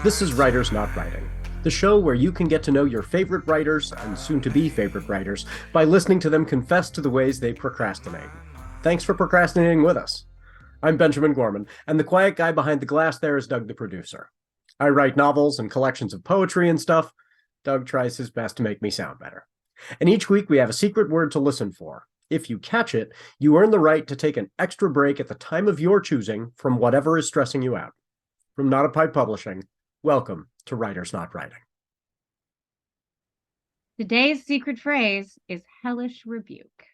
This is Writers Not Writing, the show where you can get to know your favorite writers and soon-to-be favorite writers by listening to them confess to the ways they procrastinate. Thanks for procrastinating with us. I'm Benjamin Gorman, and the quiet guy behind the glass there is Doug the producer. I write novels and collections of poetry and stuff. Doug tries his best to make me sound better. And each week we have a secret word to listen for. If you catch it, you earn the right to take an extra break at the time of your choosing from whatever is stressing you out. From Not a Pipe Publishing, welcome to Writers Not Writing. Today's secret phrase is Hellish Rebuke.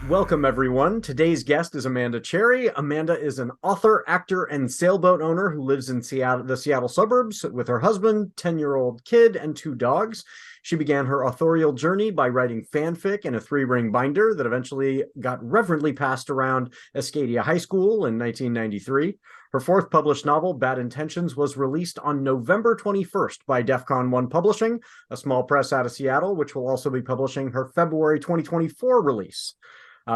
Welcome, everyone. Today's guest is Amanda Cherry. Amanda is an author, actor, and sailboat owner who lives in the Seattle suburbs with her husband, 10-year-old kid, and 2 dogs. She began her authorial journey by writing fanfic in a 3-ring binder that eventually got reverently passed around Escadia High School in 1993. Her 4th published novel, Bad Intentions, was released on November 21st by DEFCON 1 Publishing, a small press out of Seattle, which will also be publishing her February 2024 release.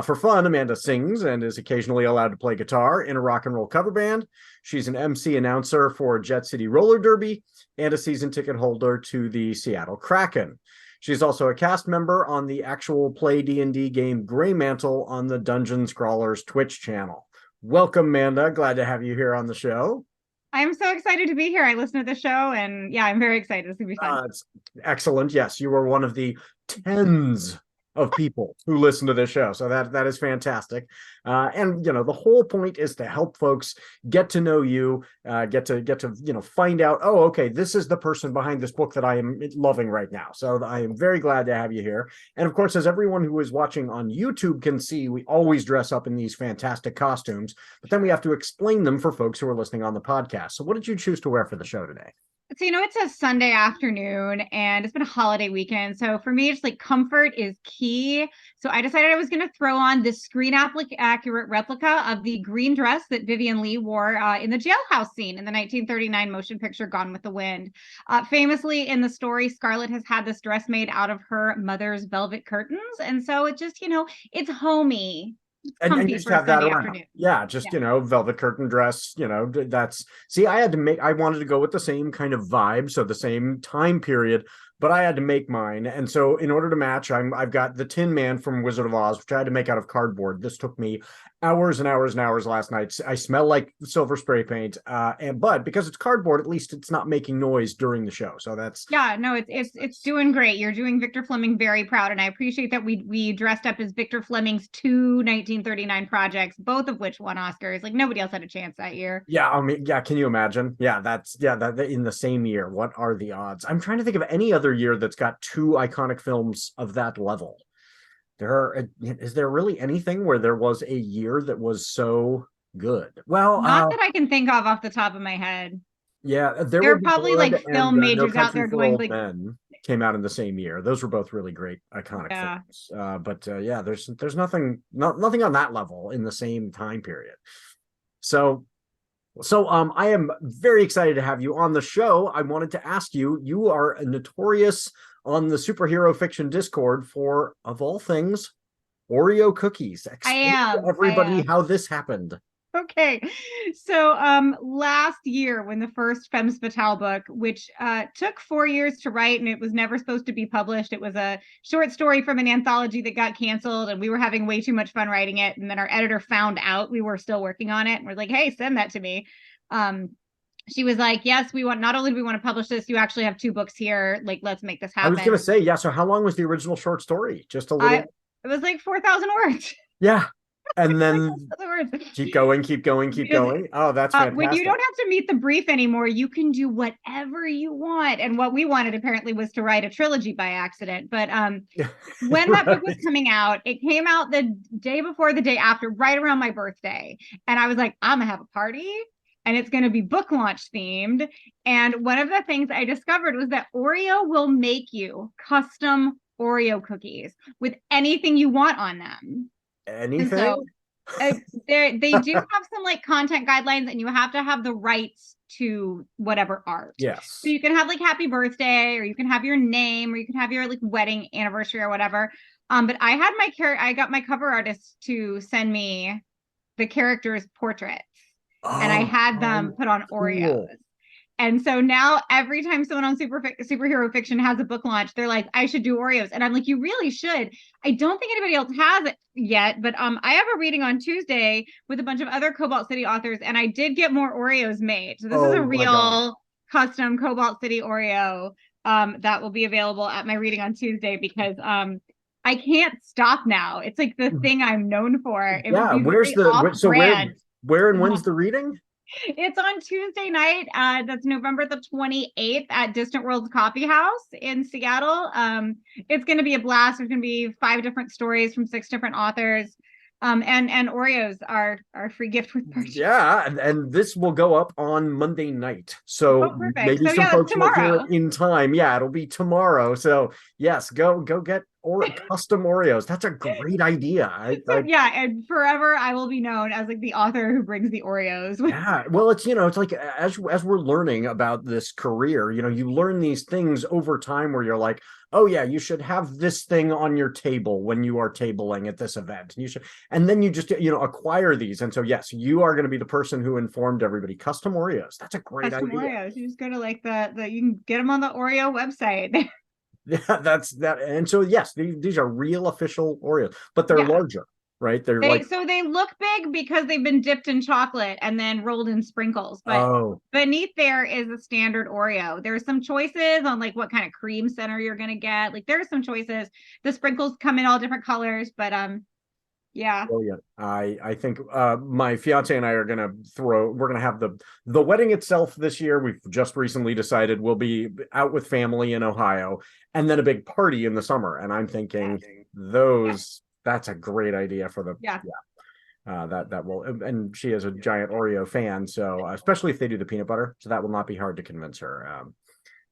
For fun, Amanda sings and is occasionally allowed to play guitar in a rock and roll cover band. She's an MC announcer for Jet City Roller Derby and a season ticket holder to the Seattle Kraken. She's also a cast member on the actual play D&D game Greymantle on the Dungeon Scrawlers Twitch channel. Welcome, Amanda. Glad to have you here on the show. I'm so excited to be here. I listened to the show, and yeah, I'm very excited. It's going to be fun. It's excellent. Yes, you were one of the tens of people who listen to this show, so that is fantastic. And the whole point is to help folks get to know you, get to find out, oh, okay, this is the person behind this book that I am loving right now. So I am very glad to have you here. And of course, as everyone who is watching on YouTube can see, we always dress up in these fantastic costumes, but then we have to explain them for folks who are listening on the podcast. So what did you choose to wear for the show today? So, it's a Sunday afternoon and it's been a holiday weekend. So for me, it's like comfort is key. So I decided I was going to throw on this screen accurate replica of the green dress that Vivien Leigh wore in the jailhouse scene in the 1939 motion picture Gone with the Wind. Famously in the story, Scarlett has had this dress made out of her mother's velvet curtains. And so it just, it's homey. And you just have that around. Afternoon. Yeah, just, velvet curtain dress, I wanted to go with the same kind of vibe, so the same time period, but I had to make mine. And so in order to match, I've got the Tin Man from Wizard of Oz, which I had to make out of cardboard. This took me hours and hours and hours last night. I smell like silver spray paint, but because it's cardboard, at least it's not making noise during the show. So that's it's doing great. You're doing Victor Fleming very proud, and I appreciate that we dressed up as Victor Fleming's 2 1939 projects, both of which won Oscars. Like nobody else had a chance that year. Yeah, can you imagine? Yeah, that in the same year. What are the odds? I'm trying to think of any other year that's got 2 iconic films of that level. Is there really anything where there was a year that was so good? Well, not that I can think of off the top of my head. Yeah, there are probably like film majors out there going like Men came out in the same year. Those were both really great iconic films. But there's nothing on that level in the same time period. So I am very excited to have you on the show. I wanted to ask you, you are notorious on the superhero fiction Discord for, of all things, Oreo cookies. Explain to everybody how this happened. Okay, so last year when the first Femmes Fatale book, which took 4 years to write and it was never supposed to be published, it was a short story from an anthology that got canceled and we were having way too much fun writing it, and then our editor found out we were still working on it and we're like, hey, send that to me. She was like, yes, not only do we want to publish this, you actually have 2 books here, like let's make this happen. I was gonna say, yeah, so how long was the original short story? Just a little? It was like 4,000 words. Yeah. And then keep going. Oh, that's fantastic. When you don't have to meet the brief anymore, you can do whatever you want. And what we wanted apparently was to write a trilogy by accident. But when that book was coming out, it came out the day before, the day after, right around my birthday. And I was like, I'm gonna have a party and it's going to be book launch themed. And one of the things I discovered was that Oreo will make you custom Oreo cookies with anything you want on them. Anything? So, they do have some like content guidelines, and you have to have the rights to whatever art. Yes. So you can have like happy birthday, or you can have your name, or you can have your like wedding anniversary or whatever. But I got my cover artist to send me the characters' portraits, and I Oh, had them how put on Oreos. cool. And so now every time someone on superhero fiction has a book launch, they're like, I should do Oreos. And I'm like, you really should. I don't think anybody else has it yet, but I have a reading on Tuesday with a bunch of other Cobalt City authors, and I did get more Oreos made. So this is a Oh my God. real custom Cobalt City Oreo that will be available at my reading on Tuesday because I can't stop now. It's like the thing I'm known for. It would Yeah, be where's very the off so brand. where and when's the reading? It's on Tuesday night. That's November the 28th at Distant Worlds Coffee House in Seattle. It's going to be a blast. There's going to be 5 different stories from 6 different authors. And Oreos are free gift with purchase. Yeah, and this will go up on Monday night. Oh, So perfect. maybe So some yeah, that's folks won't hear it tomorrow. in time. Yeah, it'll be tomorrow. So yes, go get or custom Oreos. That's a great idea. So yeah, and forever I will be known as like the author who brings the Oreos. Yeah, well, it's it's like as we're learning about this career, you learn these things over time where you're like, oh yeah, you should have this thing on your table when you are tabling at this event. You should, and then you just acquire these. And so yes, you are going to be the person who informed everybody. Custom Oreos. That's a great Custom idea. Oreos. You just go to like the you can get them on the Oreo website. Yeah, that's that. And so yes, these are real official Oreos, but they're Yeah. larger, right? They're like, They look big because they've been dipped in chocolate and then rolled in sprinkles. But oh, beneath there is a standard Oreo. There's some choices on like what kind of cream center you're gonna get. Like there's some choices. The sprinkles come in all different colors, but yeah. brilliant. I think my fiance and I are we're gonna have the wedding itself this year. We've just recently decided we'll be out with family in Ohio and then a big party in the summer. And I'm thinking Yeah. that's a great idea for the Yeah. that will, and she is a giant Oreo fan, so especially if they do the peanut butter, so that will not be hard to convince her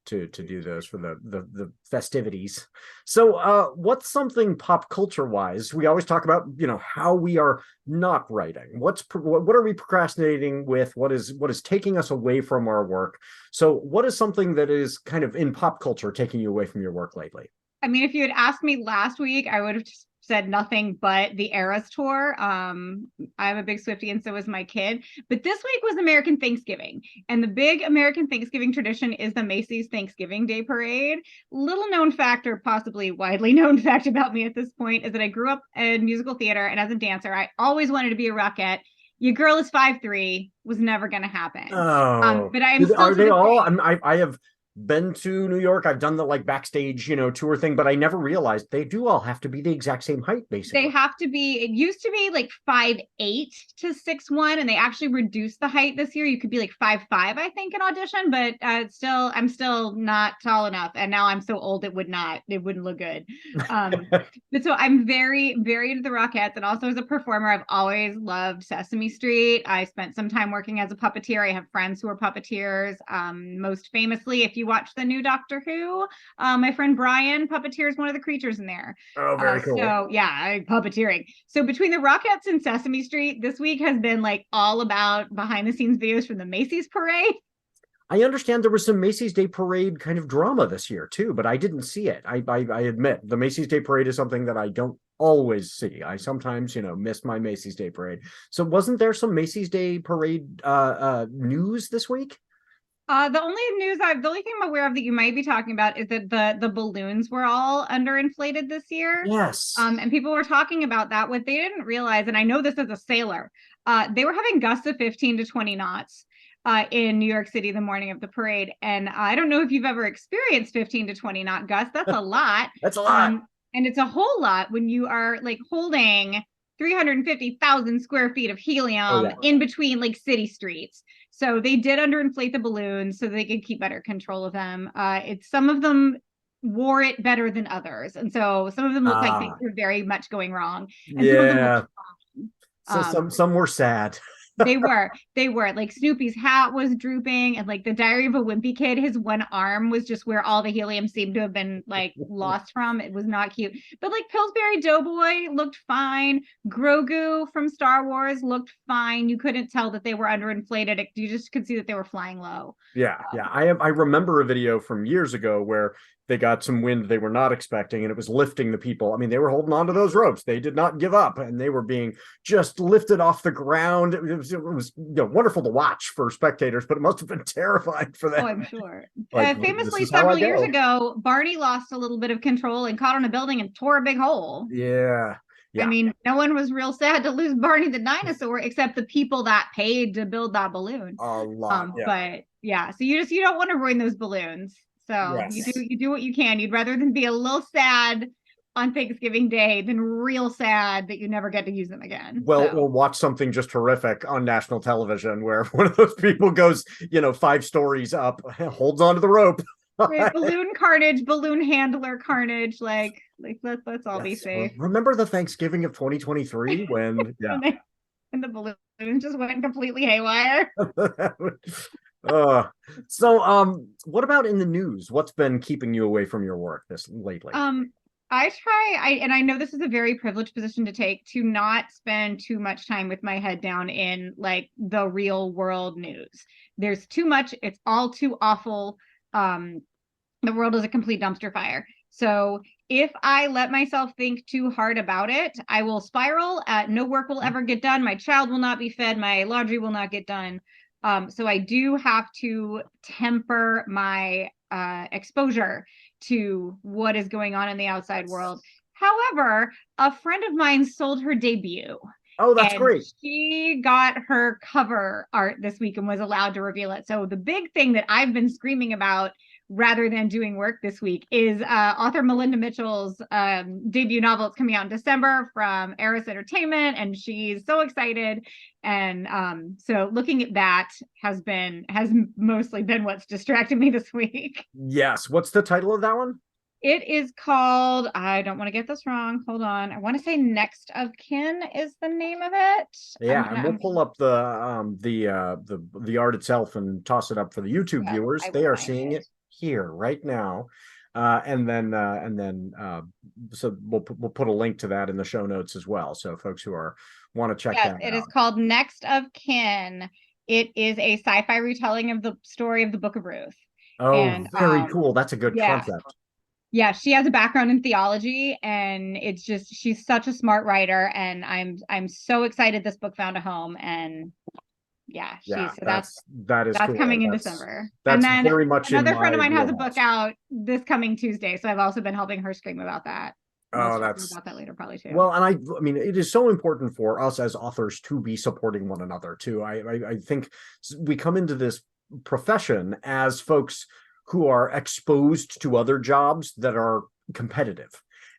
to do those for the festivities. So what's something pop culture wise? We always talk about how we are not writing. What are we procrastinating with? What is taking us away from our work? So what is something that is kind of in pop culture taking you away from your work lately? I mean, if you had asked me last week, I would have just said nothing but the Eras tour. I'm a big Swiftie, and so is my kid. But this week was American Thanksgiving, and the big American Thanksgiving tradition is the Macy's Thanksgiving Day Parade. Little known fact, or possibly widely known fact about me at this point, is that I grew up in musical theater, and as a dancer, I always wanted to be a rockette. Your girl is 5'3", was never going to happen. Oh, But I am still are to they this all? day. I have been to New York. I've done the like backstage, tour thing, but I never realized they do all have to be the exact same height, They basically. have to be, it used to be like 5'8" to 6'1", and they actually reduced the height this year. You could be like 5'5", I think, in audition, but I'm still not tall enough. And now I'm so old it wouldn't look good. But so I'm very, very into the Rockettes. And also as a performer, I've always loved Sesame Street. I spent some time working as a puppeteer. I have friends who are puppeteers. Most famously, if you watch the new Doctor Who, my friend Brian puppeteers one of the creatures in there. Oh, very cool. So yeah, puppeteering. So between the Rockettes and Sesame Street, this week has been like all about behind the scenes videos from the Macy's parade. I understand there was some Macy's Day Parade kind of drama this year too, but I didn't see it. I admit the Macy's Day Parade is something that I don't always see. I sometimes, miss my Macy's Day Parade. So wasn't there some Macy's Day Parade news this week? The only thing I'm aware of that you might be talking about is that the balloons were all underinflated this year. Yes. And people were talking about that. What they didn't realize, and I know this as a sailor, they were having gusts of 15 to 20 knots in New York City the morning of the parade. And I don't know if you've ever experienced 15 to 20 knot gusts. That's a lot. That's a lot. And it's a whole lot when you are like holding 350,000 square feet of Oh helium yeah. in between like city streets. So they did underinflate the balloons so they could keep better control of them. It's some of them wore it better than others, and so some of them look like things were very much going wrong, and some of them looked Yeah. fine. So some were sad. They were like Snoopy's hat was drooping, and like the Diary of a Wimpy Kid, his one arm was just where all the helium seemed to have been like lost from. It was not cute. But like Pillsbury Doughboy looked fine. Grogu from Star Wars looked fine. You couldn't tell that they were underinflated. You just could see that they were flying low. Yeah. I remember a video from years ago where they got some wind they were not expecting, and it was lifting the people. I mean, they were holding on to those ropes. They did not give up, and they were being just lifted off the ground. It was wonderful to watch for spectators, but it must have been terrifying for them. Oh, I'm sure. Like, Famously, several years ago, Barney lost a little bit of control and caught on a building and tore a big hole. Yeah. I mean, no one was real sad to lose Barney the dinosaur, except the people that paid to build that balloon. A lot. But yeah, so you don't want to ruin those balloons. So Yes. you do what you can. You'd rather than be a little sad on Thanksgiving Day than real sad that you never get to use them again. Well, we'll watch something just horrific on national television where one of those people goes, 5 stories up, holds onto the rope. Right, balloon carnage, balloon handler carnage, like let's all be safe. Remember the Thanksgiving of 2023 when and the balloon just went completely haywire. So what about in the news? What's been keeping you away from your work this lately? I know this is a very privileged position to take, to not spend too much time with my head down in like the real world news. There's too much, it's all too awful. The world is a complete dumpster fire. So if I let myself think too hard about it, I will spiral. No work will ever get done. My child will not be fed. My laundry will not get done. So I do have to temper my exposure to what is going on in the outside world. However, a friend of mine sold her debut. Oh, that's great. She got her cover art this week and was allowed to reveal it. So the big thing that I've been screaming about rather than doing work this week is author Melinda Mitchell's debut novel. It's coming out in December from Eris Entertainment, and she's so excited. And so looking at that has mostly been what's distracted me this week. Yes. What's the title of that one? It is called, I don't want to get this wrong. Hold on. I want to say Next of Kin is the name of it. Yeah, and we'll pull up the art itself and toss it up for the YouTube viewers. They are seeing it here right now. So we'll put a link to that in the show notes as well. So folks who want to check that out. It is called Next of Kin. It is a sci-fi retelling of the story of the Book of Ruth. Oh, very cool. That's a good concept. Yeah, she has a background in theology, and it's just, she's such a smart writer, and I'm so excited this book found a home. And that's cool. Coming in December. That's and then very much another friend of mine has a book out this coming Tuesday, so I've also been helping her scream about that. That's about that later probably too. Well, and I mean, it is so important for us as authors to be supporting one another too. I think we come into this profession as folks who are exposed to other jobs that are competitive.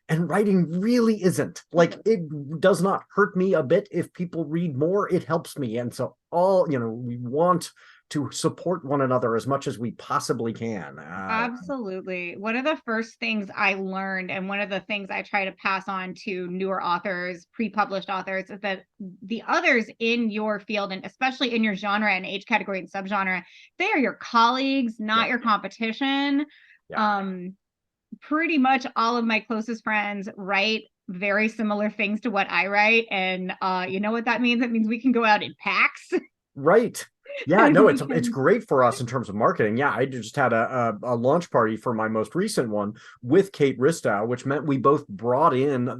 And writing really isn't. Like, it does not hurt me a bit if people read more. It helps me. And so we want to support one another as much as we possibly can. Absolutely. One of the first things I learned, and one of the things I try to pass on to newer authors, pre-published authors, is that the others in your field, and especially in your genre and age category and subgenre, they are your colleagues, not your competition. Pretty much all of my closest friends write very similar things to what I write. And you know what that means? It means we can go out in packs. Right. Yeah, no, it's great for us in terms of marketing. Yeah, I just had a launch party for my most recent one with Kate Ristow, which meant we both brought in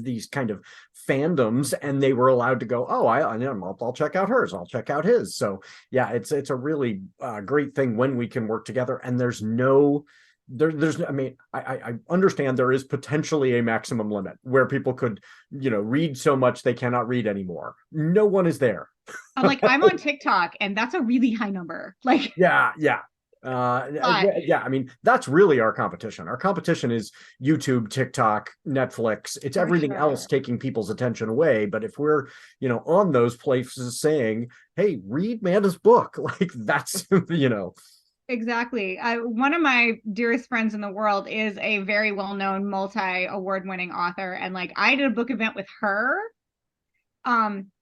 these kind of fandoms, and they were allowed to go, I'll check out hers, I'll check out his. So yeah, it's a really great thing when we can work together, and there's I mean, I understand there is potentially a maximum limit where people could, read so much they cannot read anymore. No one is there. I'm on TikTok, and that's a really high number. Yeah. I mean, that's really our competition. Our competition is YouTube, TikTok, Netflix. It's everything else taking people's attention away. But if we're, on those places saying, hey, read Manda's book, that's, Exactly. One of my dearest friends in the world is a very well-known multi-award winning author. And I did a book event with her.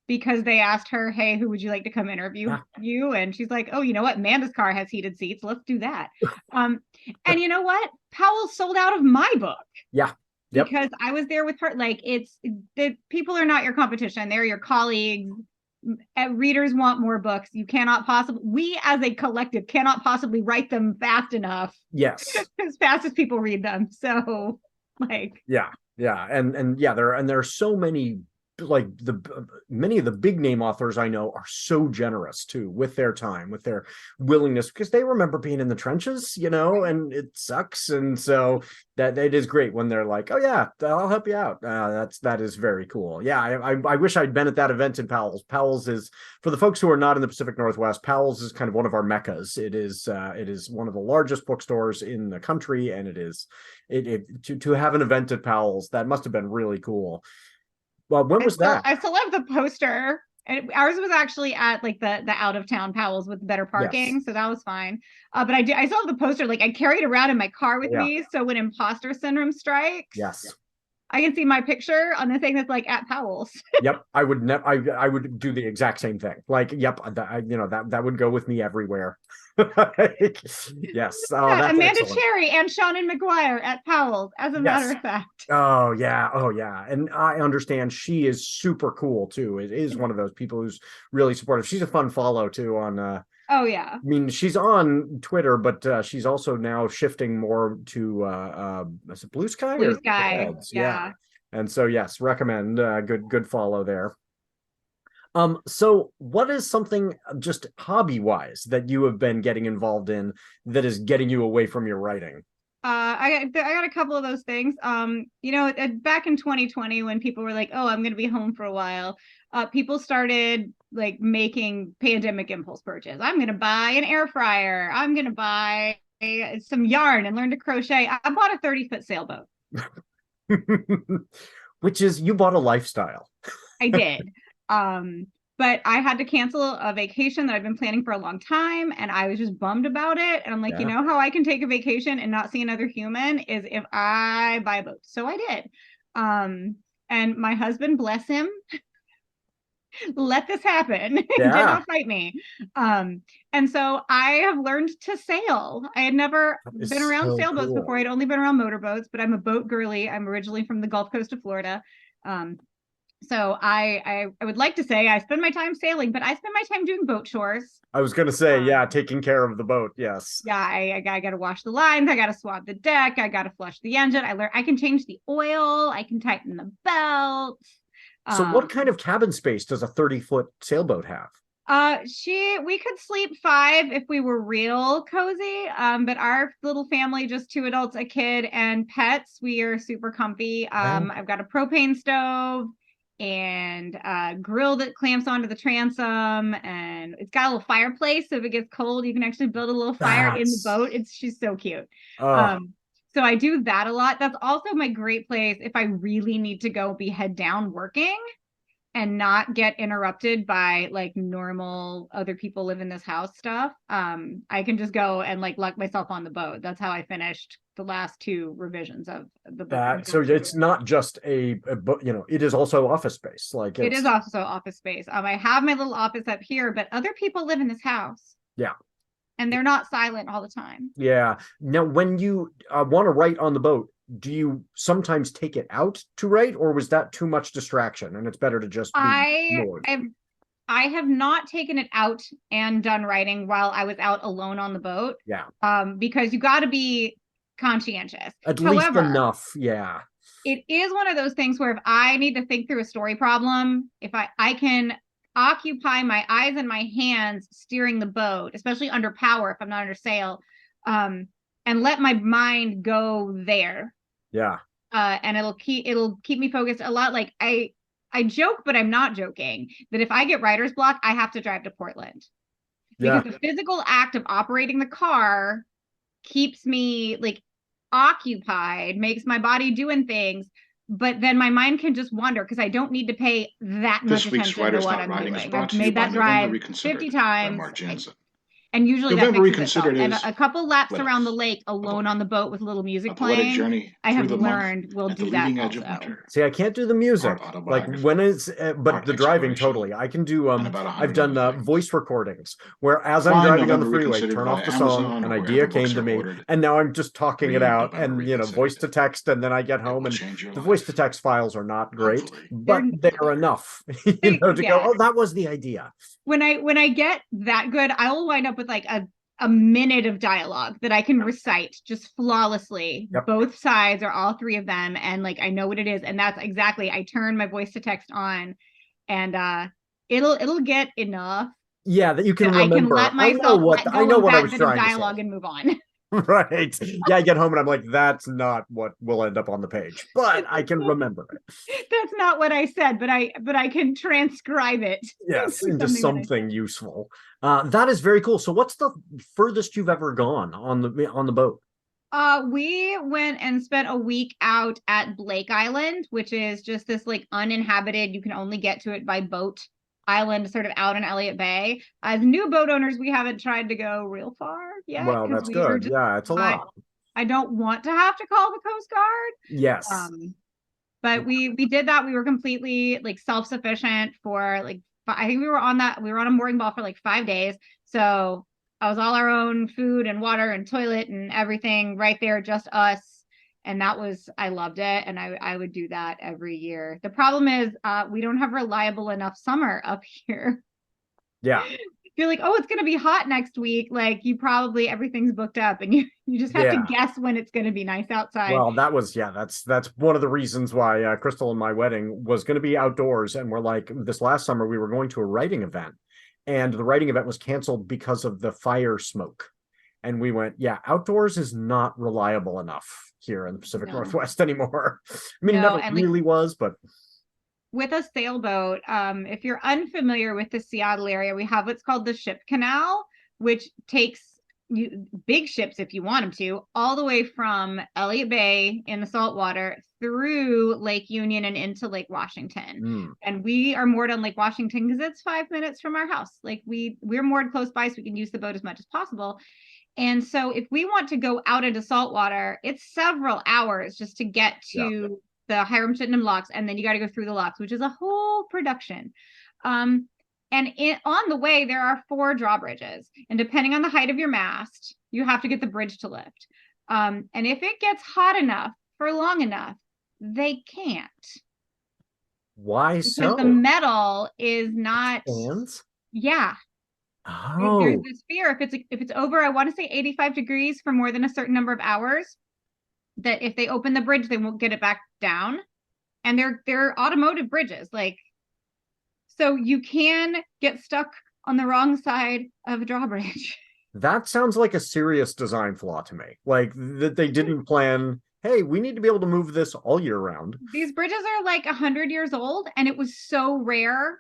because they asked her, hey, who would you like to come interview you? And she's like, oh, you know what? Amanda's car has heated seats. Let's do that. And you know what? Powell sold out of my book. Yeah. Yep. Because I was there with her. Like, it's the people are not your competition. They're your colleagues. Readers want more books. You cannot possibly, we as a collective cannot possibly write them fast enough. Yes. As fast as people read them. So like, yeah. And yeah, there are so many, like many of the big name authors I know are so generous too with their time, with their willingness, because they remember being in the trenches, and it sucks. And so that it is great when they're like, oh yeah, I'll help you out. That is very cool. Yeah, I wish I'd been at that event in Powell's. Powell's is, for the folks who are not in the Pacific Northwest, Powell's is kind of one of our meccas. It is one of the largest bookstores in the country, and to have an event at Powell's, that must have been really cool. Well, when was that? I still have the poster. And ours was actually at like the out of town Powell's with better parking, yes. So that was fine. But I still have the poster. Like, I carried around in my car with me, so when imposter syndrome strikes, yes, I can see my picture on the thing that's like at Powell's. Yep, I would do the exact same thing. Like, yep, that would go with me everywhere. Yes. Amanda excellent. Cherry and Shannon McGuire at Powell's, as a matter of fact. Oh yeah. And I understand she is super cool too. It is one of those people who's really supportive. She's a fun follow too on oh yeah. I mean, she's on Twitter, but she's also now shifting more to is it Blue Sky? Blue Sky. Yeah. And so yes, recommend good follow there. So what is something just hobby-wise that you have been getting involved in that is getting you away from your writing? I got a couple of those things. Back in 2020, when people were like, oh, I'm going to be home for a while, people started like making pandemic impulse purchase. I'm going to buy an air fryer. I'm going to buy some yarn and learn to crochet. I bought a 30-foot sailboat. Which is, you bought a lifestyle. I did. But I had to cancel a vacation that I've been planning for a long time, and I was just bummed about it. And I'm like, you know how I can take a vacation and not see another human is if I buy a boat. So I did. And my husband, bless him, let this happen. Did not fight me. And so I have learned to sail. I had never been around sailboats before. I'd only been around motorboats, but I'm a boat girly. I'm originally from the Gulf Coast of Florida. So I would like to say I spend my time sailing, but I spend my time doing boat chores. I was going to say, taking care of the boat. Yes. Yeah. I got to wash the lines. I got to swab the deck. I got to flush the engine. I can change the oil. I can tighten the belt. So what kind of cabin space does a 30-foot sailboat have? We could sleep 5 if we were real cozy. But our little family, just 2 adults, a kid, and pets, we are super comfy. I've got a propane stove and a grill that clamps onto the transom, and it's got a little fireplace, so if it gets cold you can actually build a little fire in the boat. She's so cute. So I do that a lot. That's also my great place if I really need to go be head down working and not get interrupted by like normal other people live in this house stuff. I can just go and like lock myself on the boat. That's how I finished the last 2 revisions of the book. So it's not just a book, it is also office space. Like it is also office space. I have my little office up here, but other people live in this house. Yeah. And they're not silent all the time. Yeah. Now, when you want to write on the boat, do you sometimes take it out to write, or was that too much distraction and it's better to just be moored? I have not taken it out and done writing while I was out alone on the boat. Yeah. Because you got to be conscientious. At least enough. Yeah. It is one of those things where if I need to think through a story problem, if I can occupy my eyes and my hands steering the boat, especially under power if I'm not under sail, and let my mind go there. Yeah. And it'll keep me focused a lot. Like I joke, but I'm not joking, that if I get writer's block, I have to drive to Portland. Because the physical act of operating the car keeps me like occupied, makes my body doing things, but then my mind can just wander because I don't need to pay that much attention to what I'm doing. I've made that drive 50 times. And usually that November fixes itself. Reconsidered And is a couple laps what around the else? lake alone on the boat with little music A poetic playing, journey I have through the month learned will at the do that leading edge of also. winter. See, I can't do the music. Part Like autobiography, when it's, but part the driving exploration, totally. I can do. and about I've 100 done other things. voice recordings where as I'm Find driving on the November freeway, Reconsidered turn off via the song, Amazon an or idea wherever books came to are me, ordered. and now I'm just talking it Read out, November and voice to Reconsidered. text, and then I get It home, will and change your the life. voice to text files are not great, Hopefully. but they're enough, to go. Oh, that was the idea. When I get that good, I will wind up with like a minute of dialogue that I can recite just flawlessly, both sides or all three of them, and like I know what it is, and that's exactly. I turn my voice to text on, and it'll get enough. Yeah, that you can that remember. I can let myself I know what I was bit of trying to dialogue say. and move on. Right. Yeah, I get home and I'm like, that's not what will end up on the page, but I can remember it. That's not what I said, but I can transcribe it. Yes, into something useful. That is very cool. So what's the furthest you've ever gone on the boat? We went and spent a week out at Blake Island, which is just this like uninhabited, you can only get to it by boat island, sort of out in Elliott Bay. As new boat owners, we haven't tried to go real far yet. Well, that's good. Yeah, it's a lot. I don't want to have to call the Coast Guard. Yes. But we did that. We were completely like self-sufficient for like, I think we were on a mooring ball for like 5 days. So I was all our own food and water and toilet and everything right there, just us. And I loved it. And I would do that every year. The problem is we don't have reliable enough summer up here. Yeah. You're like, oh, it's going to be hot next week. Like everything's booked up and you just have to guess when it's going to be nice outside. Well, that's one of the reasons why Crystal and my wedding was going to be outdoors. And we're like, this last summer we were going to a writing event and the writing event was canceled because of the fire smoke. And we went, outdoors is not reliable enough here in the Pacific Northwest anymore. I mean, it never really was, but with a sailboat, if you're unfamiliar with the Seattle area, we have what's called the Ship Canal, which takes big ships, if you want them to, all the way from Elliott Bay in the saltwater through Lake Union and into Lake Washington. And we are moored on Lake Washington because it's 5 minutes from our house. Like we're moored close by, so we can use the boat as much as possible. And so if we want to go out into saltwater, it's several hours just to get to the Hiram Chittenden locks, and then you got to go through the locks, which is a whole production. And on the way, there are 4 drawbridges, and depending on the height of your mast, you have to get the bridge to lift. And if it gets hot enough for long enough, they can't. Why so? Because the metal is not. Expands? Yeah. Oh. There's this fear if it's over, I want to say 85 degrees for more than a certain number of hours, that if they open the bridge, they won't get it back down. And they're automotive bridges, like, so you can get stuck on the wrong side of a drawbridge. That sounds like a serious design flaw to me. Like that they didn't plan, hey, we need to be able to move this all year round. These bridges are like 100 years old, and it was so rare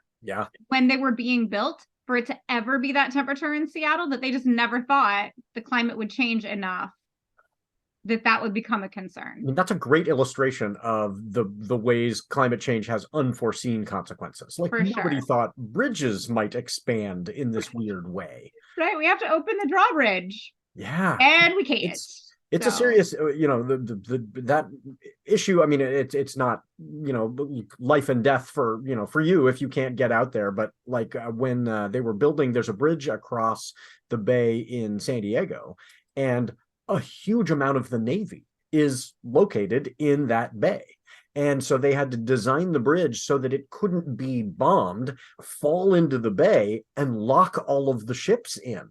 when they were being built for it to ever be that temperature in Seattle that they just never thought the climate would change enough that would become a concern. I mean, that's a great illustration of the ways climate change has unforeseen consequences. Like nobody thought bridges might expand in this weird way. Right, we have to open the drawbridge. Yeah, and we can't. It's a serious, that issue. I mean, it's not, life and death for you if you can't get out there. But like when they were building, there's a bridge across the bay in San Diego, and a huge amount of the Navy is located in that bay. And so they had to design the bridge so that it couldn't be bombed, fall into the bay, and lock all of the ships in.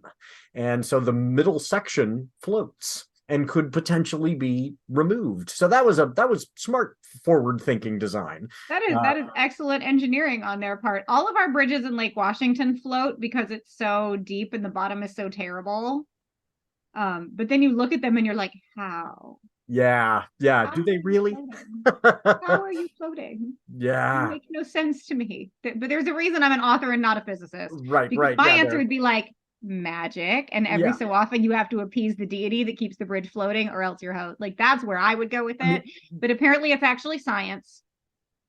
And so the middle section floats and could potentially be removed. So that was smart, forward-thinking design. That is excellent engineering on their part. All of our bridges in Lake Washington float because it's so deep and the bottom is so terrible. But then you look at them and you're like, how? Yeah. Do they really? How are you floating? Yeah. It makes no sense to me. But there's a reason I'm an author and not a physicist. Right. My answer would be like magic, and every so often you have to appease the deity that keeps the bridge floating, or else you're out. Like that's where I would go with it. But apparently it's actually science.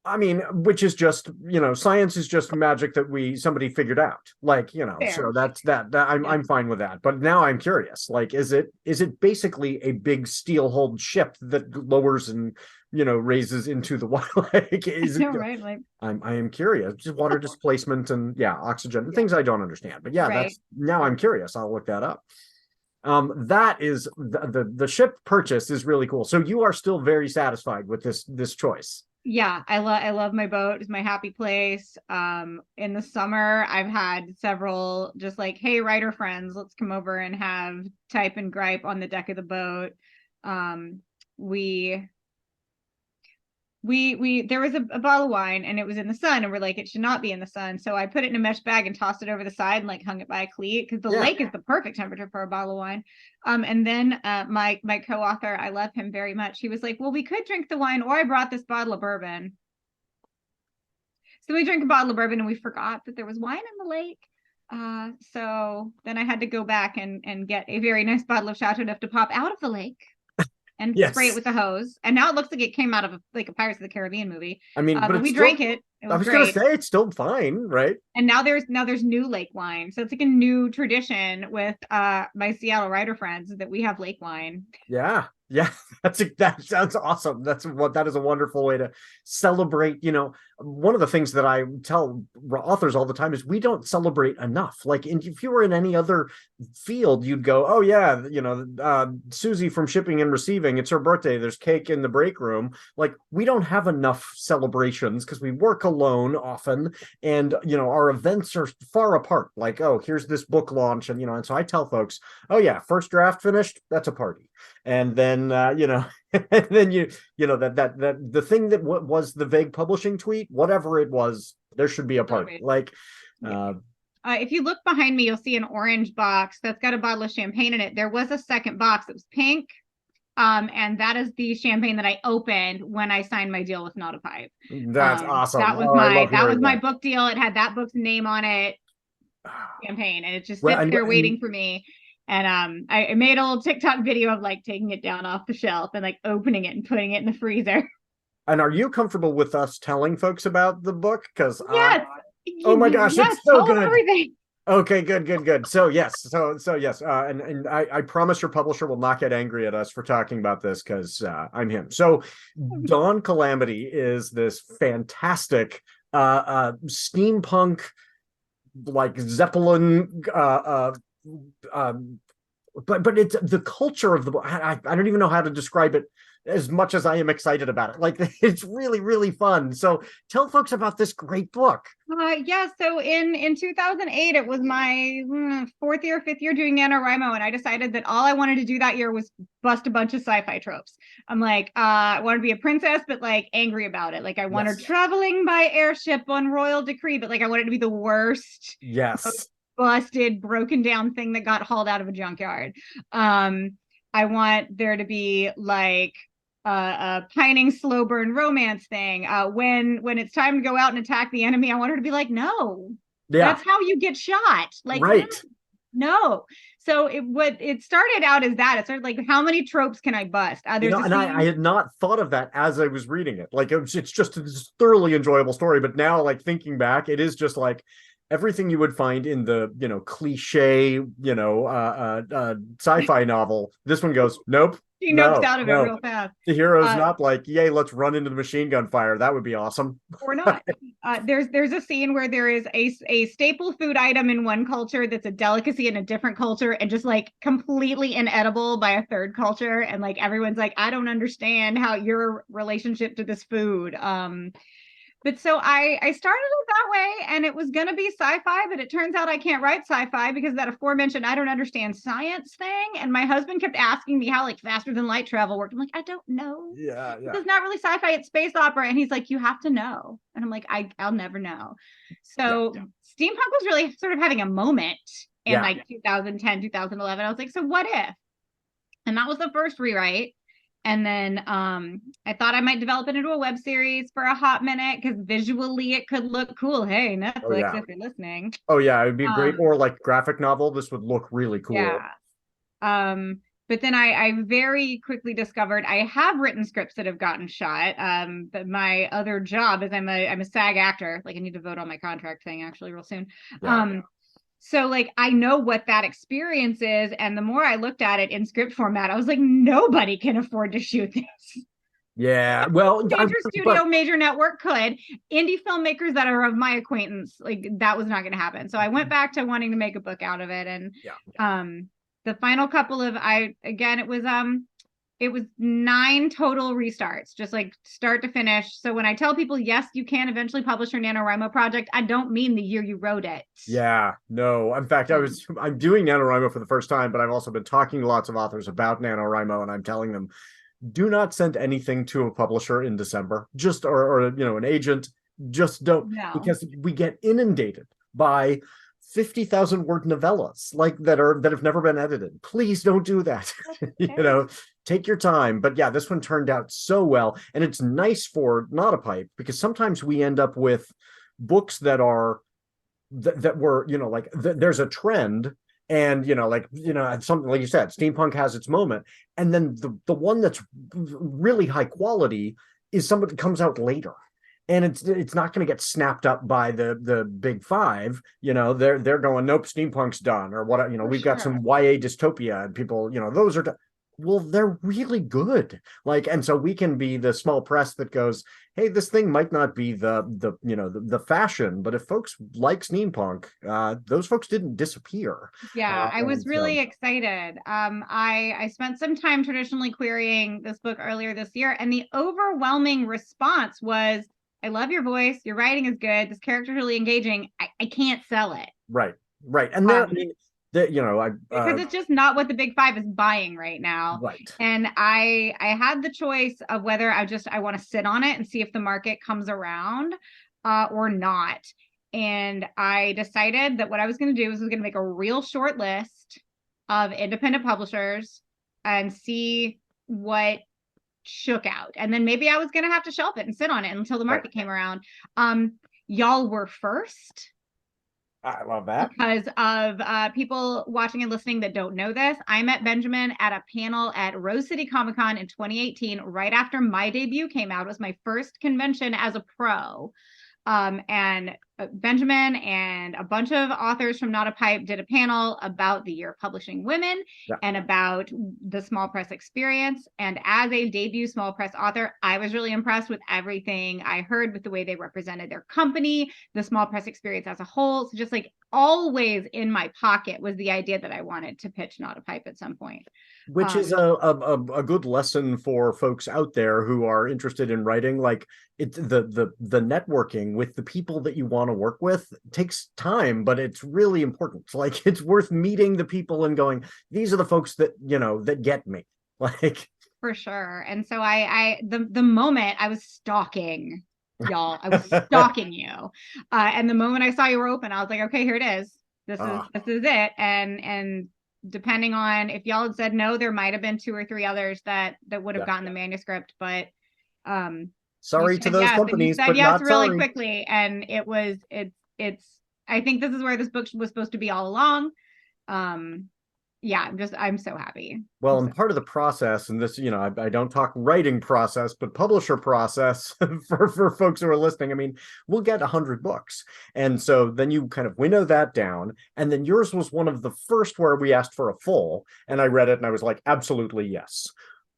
I mean, which is just, science is just magic that somebody figured out. Like, so Fair. that Yeah. I'm fine with that. But now I'm curious. Like, is it basically a big steel hulled ship that lowers and raises into the water? Like, I is it? know, right? Like, I am curious. Just water displacement and yeah, oxygen, yeah, things I don't understand. But yeah, right. that's now I'm curious. I'll look that up. That is the ship purchase is really cool. So you are still very satisfied with this choice. Yeah, I love my boat. It's my happy place. In the summer, I've had several just like, hey, writer friends, let's come over and have type and gripe on the deck of the boat. Um, we we there was a bottle of wine and it was in the sun and we're like, it should not be in the sun. So I put it in a mesh bag and tossed it over the side and like hung it by a cleat because the Yeah. lake is the perfect temperature for a bottle of wine. And then my co-author, I love him very much. He was like, well, we could drink the wine, or I brought this bottle of bourbon. So we drank a bottle of bourbon and we forgot that there was wine in the lake. So then I had to go back and get a very nice bottle of Chateau Neuf to pop out of the lake and spray it Yes. with a hose. And now it looks like it came out of like a Pirates of the Caribbean movie. I mean, but But it's we still, drank it. It I was was gonna great. say it's still fine, right? And now there's new lake wine. So it's like a new tradition with my Seattle writer friends that we have lake wine. Yeah. Yeah. That sounds awesome. That is a wonderful way to celebrate. One of the things that I tell authors all the time is we don't celebrate enough. Like if you were in any other field, you'd go, oh yeah, Susie from shipping and receiving, it's her birthday. There's cake in the break room. Like we don't have enough celebrations because we work alone often. And our events are far apart. Like, oh, here's this book launch. And so I tell folks, oh yeah, first draft finished, that's a party. And then and then that the thing that was the vague publishing tweet, whatever it was, there should be a party. Like if you look behind me, you'll see an orange box that's got a bottle of champagne in it. There was a second box that was pink. And that is the champagne that I opened when I signed my deal with Not a Pipe. That's awesome. That was my book deal. It had that book's name on it, champagne, and it just sits there waiting for me. And I made a little TikTok video of like taking it down off the shelf and like opening it and putting it in the freezer. And are you comfortable with us telling folks about the book? Because yes, oh my gosh, yes, it's so good. Everything. Okay, good. So yes, so yes, and I promise your publisher will not get angry at us for talking about this because I'm him. So Dawn Calamity is this fantastic steampunk like Zeppelin but it's the culture of the book. I don't even know how to describe it as much as I am excited about it. Like it's really, really fun. So tell folks about this great book. Yeah. So in 2008, it was my fourth year, fifth year doing NaNoWriMo, and I decided that all I wanted to do that year was bust a bunch of sci-fi tropes. I'm like, I want to be a princess, but like angry about it. Like I want her traveling by airship on royal decree, but like I wanted to be the worst. Yes. Busted, broken down thing that got hauled out of a junkyard. I want there to be like a pining slow burn romance thing. When it's time to go out and attack the enemy, I want her to be like, no, that's how you get shot. Like, right. No. So it started out as that. It started like, how many tropes can I bust? I had not thought of that as I was reading it. Like it's just a thoroughly enjoyable story. But now, like thinking back, it is just like everything you would find in the cliche sci-fi novel. This one goes, nope. She nopes out of it real fast. The hero's not like, yay, let's run into the machine gun fire. That would be awesome. Or not. There's a scene where there is a staple food item in one culture that's a delicacy in a different culture and just like completely inedible by a third culture. And like everyone's like, I don't understand how your relationship to this food. But so I started it that way, and it was going to be sci-fi, but it turns out I can't write sci-fi because of that aforementioned I don't understand science thing. And my husband kept asking me how like faster than light travel worked. I'm like, I don't know. Yeah. It's not really sci-fi, it's space opera. And he's like, you have to know. And I'm like, I'll never know. So steampunk was really sort of having a moment in like 2010, 2011. I was like, so what if? And that was the first rewrite. And then I thought I might develop it into a web series for a hot minute because visually it could look cool. Hey, Netflix, if you're listening. Oh yeah, it would be great. Or like graphic novel. This would look really cool. Yeah. but then I very quickly discovered I have written scripts that have gotten shot. But my other job is I'm a SAG actor. Like I need to vote on my contract thing actually real soon. Yeah. So like I know what that experience is, and the more I looked at it in script format, I was like, nobody can afford to shoot this. Yeah, well, Major studio, major network could. Indie filmmakers that are of my acquaintance, like that was not going to happen. So I went back to wanting to make a book out of it, and the final couple of it was 9 total restarts, just like start to finish. So when I tell people, yes, you can eventually publish your NaNoWriMo project, I don't mean the year you wrote it. Yeah, no. In fact, I'm doing NaNoWriMo for the first time, but I've also been talking to lots of authors about NaNoWriMo, and I'm telling them, do not send anything to a publisher in December, just or an agent. Just don't, because we get inundated by 50,000 word novellas like that have never been edited. Please don't do that. Okay. Take your time. But yeah, this one turned out so well, and it's nice for Not a Pipe because sometimes we end up with books that are that were there's a trend. And something like you said, steampunk has its moment, and then the one that's really high quality is somebody that comes out later, and it's not going to get snapped up by the big five. They're going, nope, steampunk's done, or what. We've got some YA dystopia, and people, those are. Well, they're really good. And so we can be the small press that goes, hey, this thing might not be the fashion, but if folks like steampunk, those folks didn't disappear. Yeah, I was really excited. I spent some time traditionally querying this book earlier this year, and the overwhelming response was, I love your voice. Your writing is good. This character is really engaging. I can't sell it. Right. And there, because it's just not what the big five is buying right now. Right. And I had the choice of whether I want to sit on it and see if the market comes around or not. And I decided that what I was going to do was going to make a real short list of independent publishers and see what shook out. And then maybe I was going to have to shelf it and sit on it until the market came around. Y'all were first. I love that. Because of people watching and listening that don't know this, I met Benjamin at a panel at Rose City Comic Con in 2018, right after my debut came out. It was my first convention as a pro. And Benjamin and a bunch of authors from Not a Pipe did a panel about the year of publishing women and about the small press experience. And as a debut small press author, I was really impressed with everything I heard, with the way they represented their company, the small press experience as a whole. So just like always in my pocket was the idea that I wanted to pitch Not a Pipe at some point. Which is a good lesson for folks out there who are interested in writing. Like the networking with the people that you want to work with takes time, but it's really important. Like it's worth meeting the people and going, these are the folks that that get me. Like for sure. And so the moment I was stalking y'all, I was stalking you, and the moment I saw you were open, I was like, okay, here it is. This is it. And depending on if y'all had said no, there might have been 2 or 3 others that would have gotten the manuscript, but sorry to those companies, you said but yes not really sorry. quickly, and it's I think this is where this book was supposed to be all along. I'm so happy. Well, and part of the process, and this, I don't talk writing process, but publisher process for folks who are listening. I mean, we'll get 100 books. And so then you kind of winnow that down. And then yours was one of the first where we asked for a full, and I read it and I was like, absolutely yes.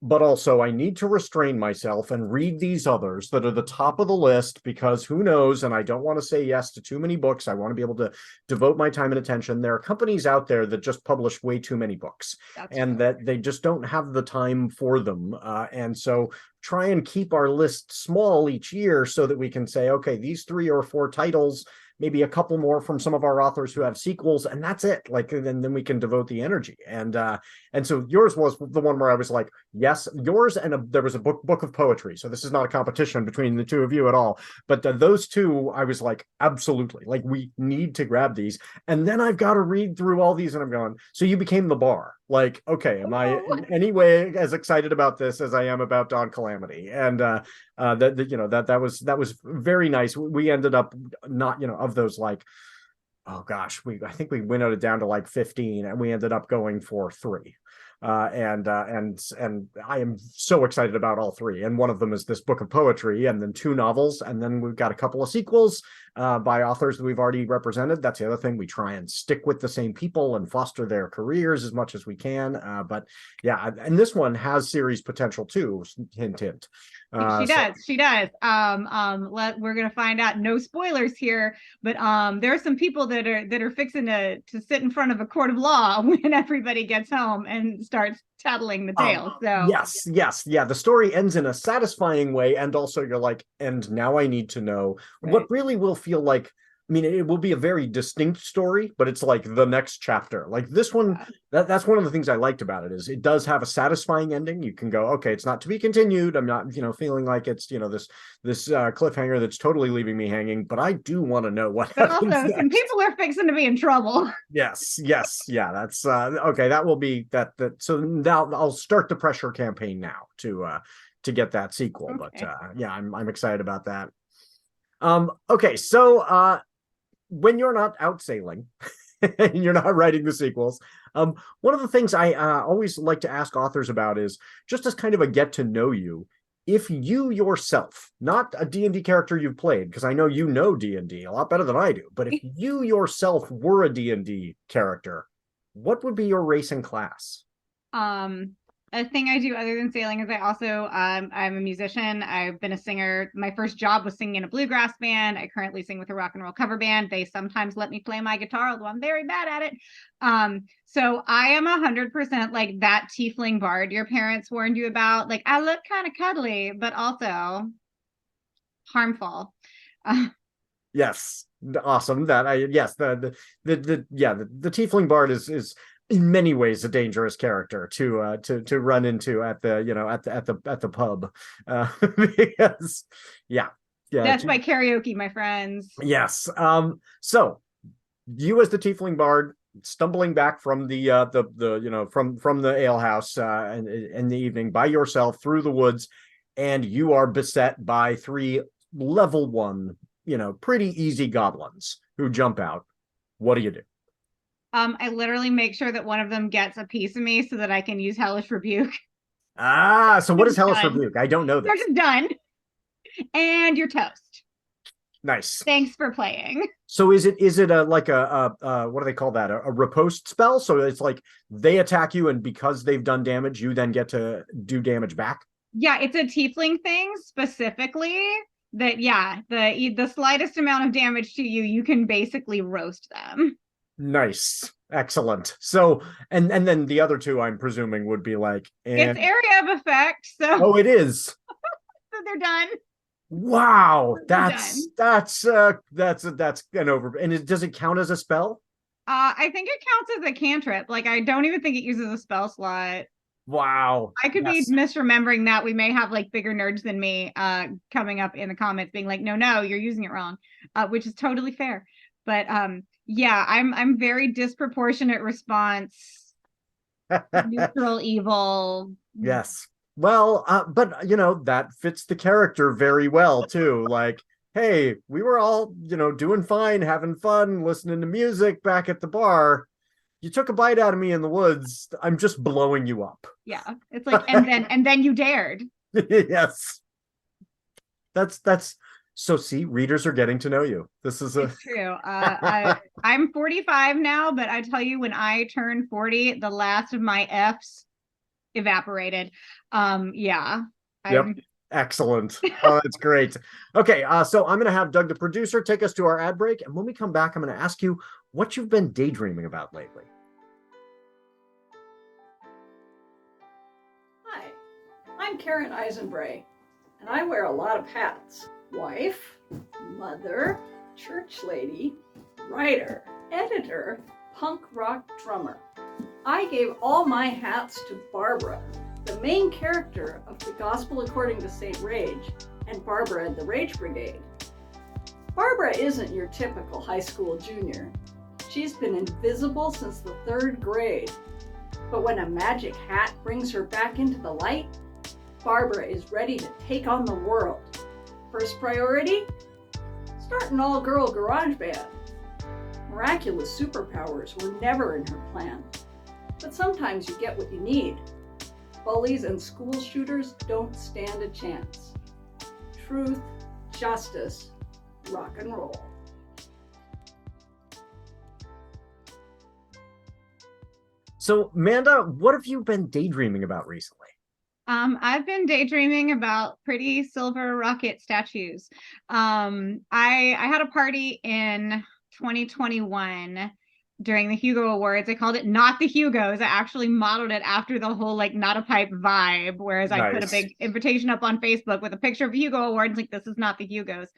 But also I need to restrain myself and read these others that are the top of the list, because who knows, and I don't want to say yes to too many books. I want to be able to devote my time and attention. There are companies out there that just publish way too many books. That's and true. That they just don't have the time for them. And so try and keep our list small each year so that we can say, okay, these 3 or 4 titles, maybe a couple more from some of our authors who have sequels, and that's it. Like, and then we can devote the energy. And so yours was the one where I was like, yes, yours, and there was a book of poetry. So this is not a competition between the two of you at all. But those two, I was like, absolutely, like we need to grab these. And then I've got to read through all these, and I'm going, so you became the bar. Like, okay, am I in any way as excited about this as I am about Dawn Calamity? And that was very nice. We ended up not, of those, like, oh gosh, I think we winnowed it down to like 15, and we ended up going for 3. And I am so excited about all three. And one of them is this book of poetry, and then 2 novels, and then we've got a couple of sequels by authors that we've already represented. That's the other thing. We try and stick with the same people and foster their careers as much as we can. But yeah, and this one has series potential too. Hint, hint. She does. She does. We're gonna find out. No spoilers here, but there are some people that are fixing to sit in front of a court of law when everybody gets home and starts tattling the tale. So yes, yeah. The story ends in a satisfying way, and also you're like, and now I need to know what really will feel like. I mean, it will be a very distinct story, but it's like the next chapter. Like this one, that's one of the things I liked about it is it does have a satisfying ending. You can go, okay, it's not to be continued. I'm not, feeling like it's, this cliffhanger that's totally leaving me hanging. But I do want to know what happens also, next. Some people are fixing to be in trouble. Yes, yeah. That's okay. That will be that. So now I'll start the pressure campaign now to get that sequel. Okay. But yeah, I'm excited about that. Okay, so when you're not out sailing and you're not writing the sequels, one of the things I always like to ask authors about is just as kind of a get to know you. If you yourself, not a D&D character you've played, because I know you know D&D a lot better than I do, but if you yourself were a D&D character, what would be your race and class? A thing I do other than sailing is I also I'm a musician. I've been a singer. My first job was singing in a bluegrass band. I currently sing with a rock and roll cover band. They sometimes let me play my guitar, although I'm very bad at it. So I am 100% like that tiefling bard your parents warned you about. Like I look kind of cuddly, but also harmful. Yes, awesome. The tiefling bard is in many ways a dangerous character to run into at the pub, because that's by karaoke, my friends. Yes. So you as the tiefling bard stumbling back from the from the alehouse in the evening by yourself through the woods, and you are beset by 3 level 1 pretty easy goblins who jump out. What do you do? I literally make sure that one of them gets a piece of me so that I can use Hellish Rebuke. So what is Hellish Rebuke? I don't know this. They're just done. And you're toast. Nice. Thanks for playing. So is it a what do they call that? A riposte spell? So it's like they attack you, and because they've done damage, you then get to do damage back? Yeah, it's a tiefling thing specifically that, the slightest amount of damage to you, you can basically roast them. Nice. Excellent. So, and then the other 2, I'm presuming, would be like... It's area of effect, so... Oh, it is? So they're done. Wow. That's an over... And does it count as a spell? I think it counts as a cantrip. Like, I don't even think it uses a spell slot. Wow. I could be misremembering that. We may have like bigger nerds than me coming up in the comments being like, no, you're using it wrong, which is totally fair. But yeah, I'm very disproportionate response. Neutral evil. Yes. Well, but that fits the character very well too. Like, hey, we were all, doing fine, having fun, listening to music back at the bar. You took a bite out of me in the woods. I'm just blowing you up. Yeah. It's like, and then you dared. Yes. That's so see, readers are getting to know you. It's true. I'm 45 now, but I tell you, when I turned 40, the last of my F's evaporated. Yeah. Yep. Excellent. Oh, that's great. Okay, so I'm going to have Doug, the producer, take us to our ad break, and when we come back, I'm going to ask you what you've been daydreaming about lately. Hi, I'm Karen Eisenbray, and I wear a lot of hats. Wife, mother, church lady, writer, editor, punk rock drummer. I gave all my hats to Barbara, the main character of The Gospel According to St. Rage, and Barbara and the Rage Brigade. Barbara isn't your typical high school junior. She's been invisible since the 3rd grade. But when a magic hat brings her back into the light, Barbara is ready to take on the world. First priority? Start an all-girl garage band. Miraculous superpowers were never in her plan. But sometimes you get what you need. Bullies and school shooters don't stand a chance. Truth, justice, rock and roll. So, Amanda, what have you been daydreaming about recently? I've been daydreaming about pretty silver rocket statues. I had a party in 2021 during the Hugo Awards. I called it Not the Hugos. I actually modeled it after the whole like not a pipe vibe, whereas I put a big invitation up on Facebook with a picture of Hugo Awards, like this is not the Hugos.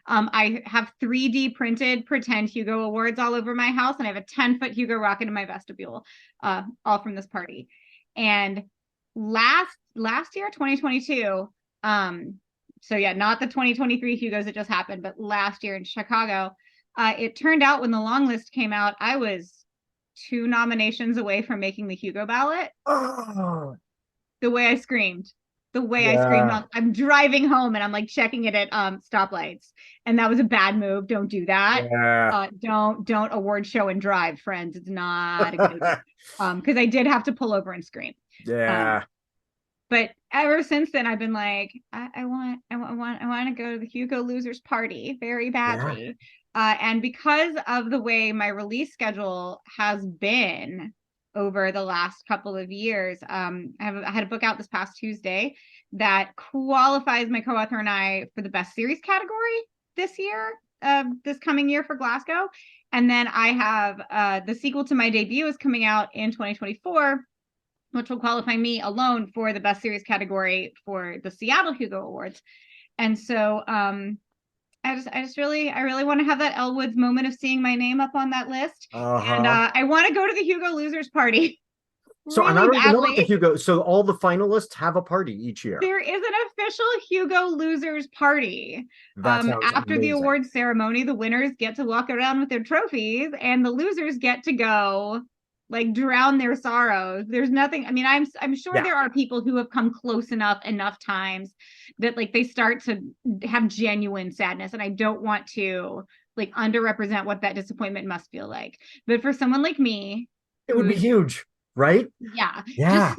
I have 3D printed pretend Hugo Awards all over my house, and I have a 10-foot Hugo rocket in my vestibule, all from this party. And last year, 2022, so yeah, not the 2023 Hugos that just happened, but last year in Chicago, it turned out when the long list came out, I was 2 nominations away from making the Hugo ballot. Oh, The way I screamed. I'm driving home and I'm like checking it at stoplights, and that was a bad move. Don't do that. Don't award show and drive, friends. It's not a good idea. Because I did have to pull over and scream. But ever since then, I've been like, I want to go to the Hugo Losers party very badly. And because of the way my release schedule has been over the last couple of years, I had a book out this past Tuesday that qualifies my co-author and I for the best series category this year, this coming year for Glasgow. And then I have the sequel to my debut is coming out in 2024, which will qualify me alone for the best series category for the Seattle Hugo Awards. And so I really want to have that Elle Woods moment of seeing my name up on that list. And I want to go to the Hugo Losers party. So really and I don't even know badly. about the Hugo. So all the finalists have a party each year. There is an official Hugo Losers party. That sounds after amazing. the awards ceremony, the winners get to walk around with their trophies, and the losers get to go like drown their sorrows. There's nothing. I mean, I'm sure there are people who have come close enough times that like they start to have genuine sadness, and I don't want to like underrepresent what that disappointment must feel like. But for someone like me, it would be huge, right? Yeah. Just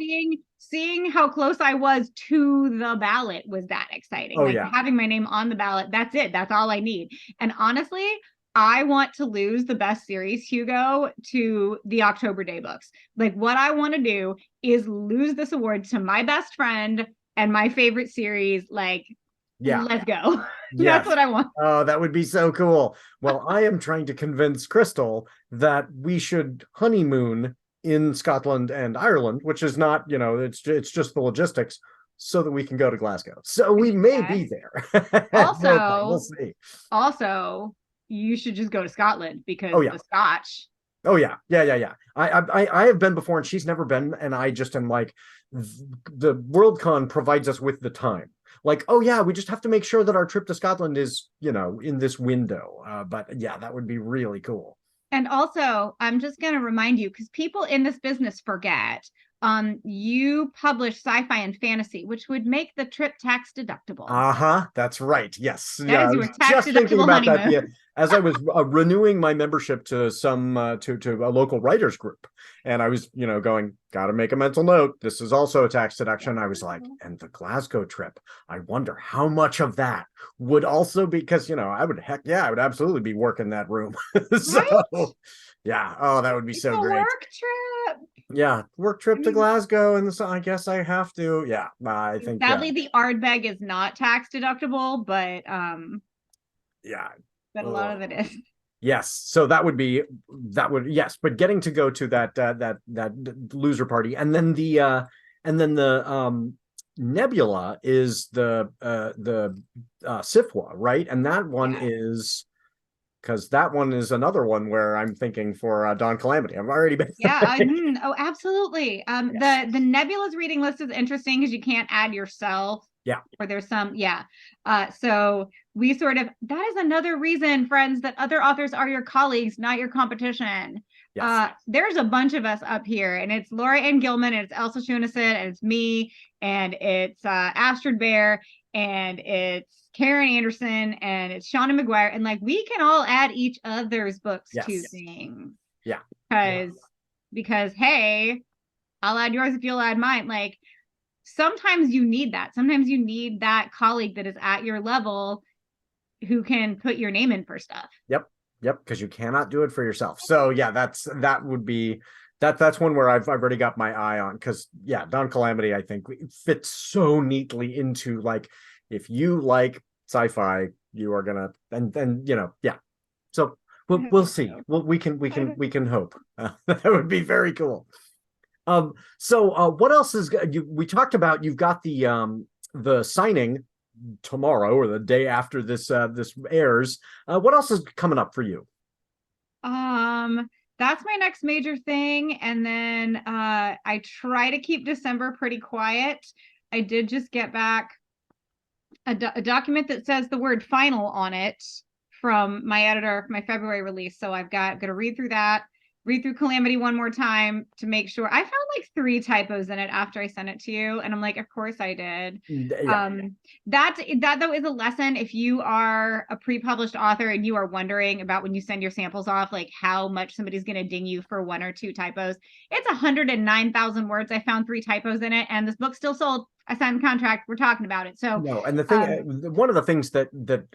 seeing how close I was to the ballot was that exciting. Having my name on the ballot, that's it. That's all I need. And honestly, I want to lose the best series Hugo to the October Day books. Like what I want to do is lose this award to my best friend and my favorite series. Like, let's go. That's what I want. Oh, that would be so cool. Well, I am trying to convince Crystal that we should honeymoon in Scotland and Ireland, which is not, it's just the logistics, so that we can go to Glasgow. So we may be there. We'll see. Also, you should just go to Scotland because the Scotch. Oh yeah. I have been before, and she's never been, and I just am like, the Worldcon provides us with the time. Like, oh yeah, we just have to make sure that our trip to Scotland is, in this window. But yeah, that would be really cool. And also, I'm just going to remind you, because people in this business forget, you publish sci-fi and fantasy, which would make the trip tax deductible. That's right. Yes. That is your tax deductible honeymoon. That as I was renewing my membership to some to a local writers group, and I was going, gotta make a mental note, this is also a tax deduction. I was like, and the Glasgow trip, I wonder how much of that would also be, because I would absolutely be working that room. So right? That would be so great. Work trip. Work trip to Glasgow, and so I guess I have to. I think sadly the Ardbeg is not tax deductible, but but a lot of it is. Yes, so yes, but getting to go to that loser party, and then the Nebula is the Sifwa, right? And that one is, because that one is another one where I'm thinking for Dawn Calamity. I've already been. Oh, absolutely. The Nebula's reading list is interesting because you can't add yourself. Or there's some, so we that is another reason, friends, that other authors are your colleagues, not your competition. There's a bunch of us up here, and it's Laura Ann Gilman, and it's Elsa Shunason, and it's me, and it's Astrid Bear, and it's Karen Anderson, and it's Shauna McGuire, and like we can all add each other's books to things. Because hey, I'll add yours if you'll add mine. Like, sometimes you need that. Sometimes you need that colleague that is at your level who can put your name in for stuff. Yep. Because you cannot do it for yourself. So yeah, that's one where I've already got my eye on, because yeah, Dawn Calamity, I think, fits so neatly into, like, if you like sci-fi, you are gonna, and yeah. So we'll see. Well, we can hope. That would be very cool. So what else is we talked about? You've got the signing tomorrow or the day after this airs. What else is coming up for you? That's my next major thing, and then I try to keep December pretty quiet. I did just get back a document that says the word final on it from my editor, my February release. So I've got to read through that, read through Calamity one more time to make sure. I found like 3 typos in it after I sent it to you, and I'm like, of course I did. Yeah. That though is a lesson if you are a pre-published author and you are wondering about, when you send your samples off, like how much somebody's going to ding you for 1 or 2 typos. It's 109,000 words. I found 3 typos in it, and this book still sold. I signed the contract. We're talking about it. So no, and the thing, one of the things that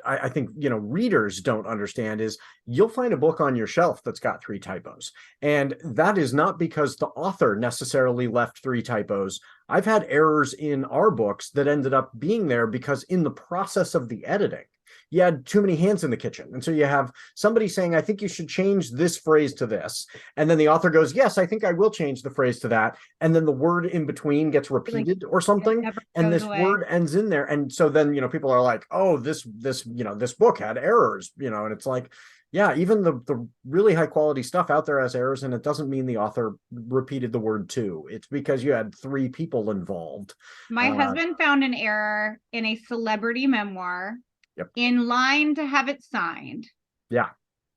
I think readers don't understand is you'll find a book on your shelf that's got 3 typos, and that is not because the author necessarily left 3 typos. I've had errors in our books that ended up being there because in the process of the editing, you had too many hands in the kitchen. And so you have somebody saying, I think you should change this phrase to this. And then the author goes, yes, I think I will change the phrase to that. And then the word in between gets repeated or something. And this word ends in there. And so then, people are like, oh, this book had errors, and it's like, yeah, even the really high quality stuff out there has errors, and it doesn't mean the author repeated the word too. It's because you had 3 people involved. My husband found an error in a celebrity memoir. Yep. In line to have it signed. Yeah.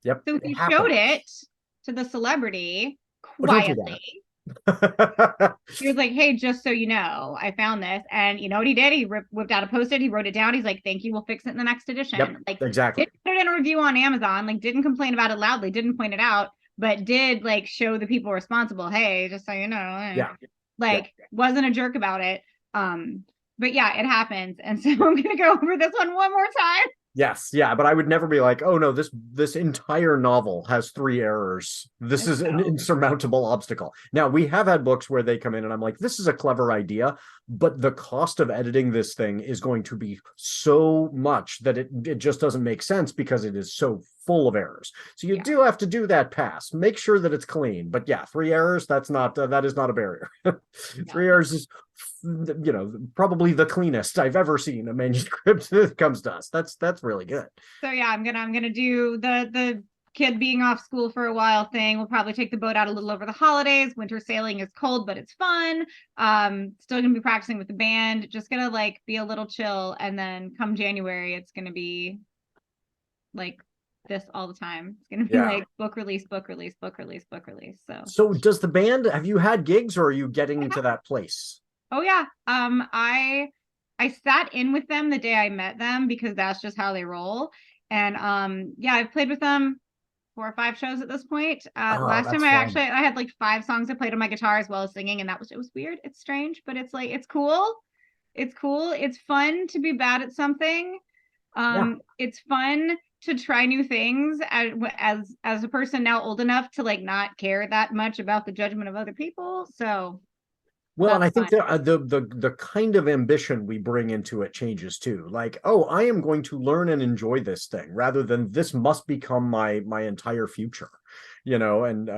Yep. So he showed it to the celebrity quietly. He was like, hey, just so you know, I found this. And you know what he did? He whipped out a Post-it. He wrote it down. He's like, thank you. We'll fix it in the next edition. Yep, like, exactly. Didn't put it in a review on Amazon. Like, didn't complain about it loudly. Didn't point it out. But did, like, show the people responsible, hey, just so you know. Yeah. Wasn't a jerk about it. But yeah, it happens. And so I'm going to go over this one more time. Yes. Yeah. But I would never be like, oh no, this entire novel has 3 errors. This is an insurmountable obstacle. Now, we have had books where they come in and I'm like, this is a clever idea, but the cost of editing this thing is going to be so much that it just doesn't make sense because it is so full of errors. So you do have to do that pass. Make sure that it's clean. But yeah, 3 errors, that is not a barrier. 3 errors is probably the cleanest I've ever seen a manuscript that comes to us. That's really good. So yeah, I'm gonna do the kid being off school for a while thing. We'll probably take the boat out a little over the holidays. Winter sailing is cold, but it's fun. Still gonna be practicing with the band. Just gonna like be a little chill, and then come January, it's gonna be like this all the time. It's gonna be like book release. So does the band, have you had gigs, or are you getting into that place? Oh yeah. I sat in with them the day I met them because that's just how they roll. And I've played with them 4 or 5 shows at this point. Last time I had like 5 songs I played on my guitar as well as singing, and it was weird. It's strange, but it's like, it's cool. It's fun to be bad at something. It's fun to try new things as a person now old enough to like not care that much about the judgment of other people. So well, and I think the kind of ambition we bring into it changes too. Like, oh, I am going to learn and enjoy this thing rather than this must become my entire future. And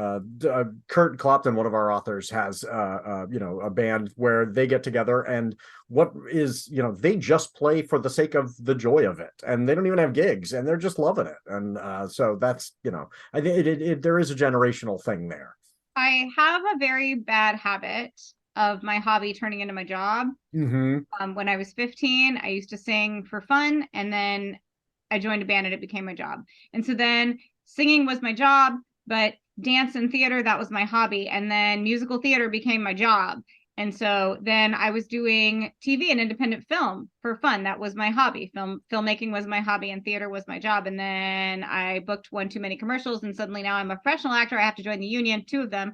Kurt Clopton, one of our authors, has a band where they get together and they just play for the sake of the joy of it, and they don't even have gigs, and they're just loving it. And so that's I think there is a generational thing there. I have a very bad habit of my hobby turning into my job. Mm-hmm. When I was 15, I used to sing for fun, and then I joined a band and it became my job. And so then singing was my job, but dance and theater, that was my hobby. And then musical theater became my job. And so then I was doing TV and independent film for fun. That was my hobby. Filmmaking was my hobby, and theater was my job. And then I booked 1 too many commercials, and suddenly now I'm a professional actor. I have to join the union, 2 of them.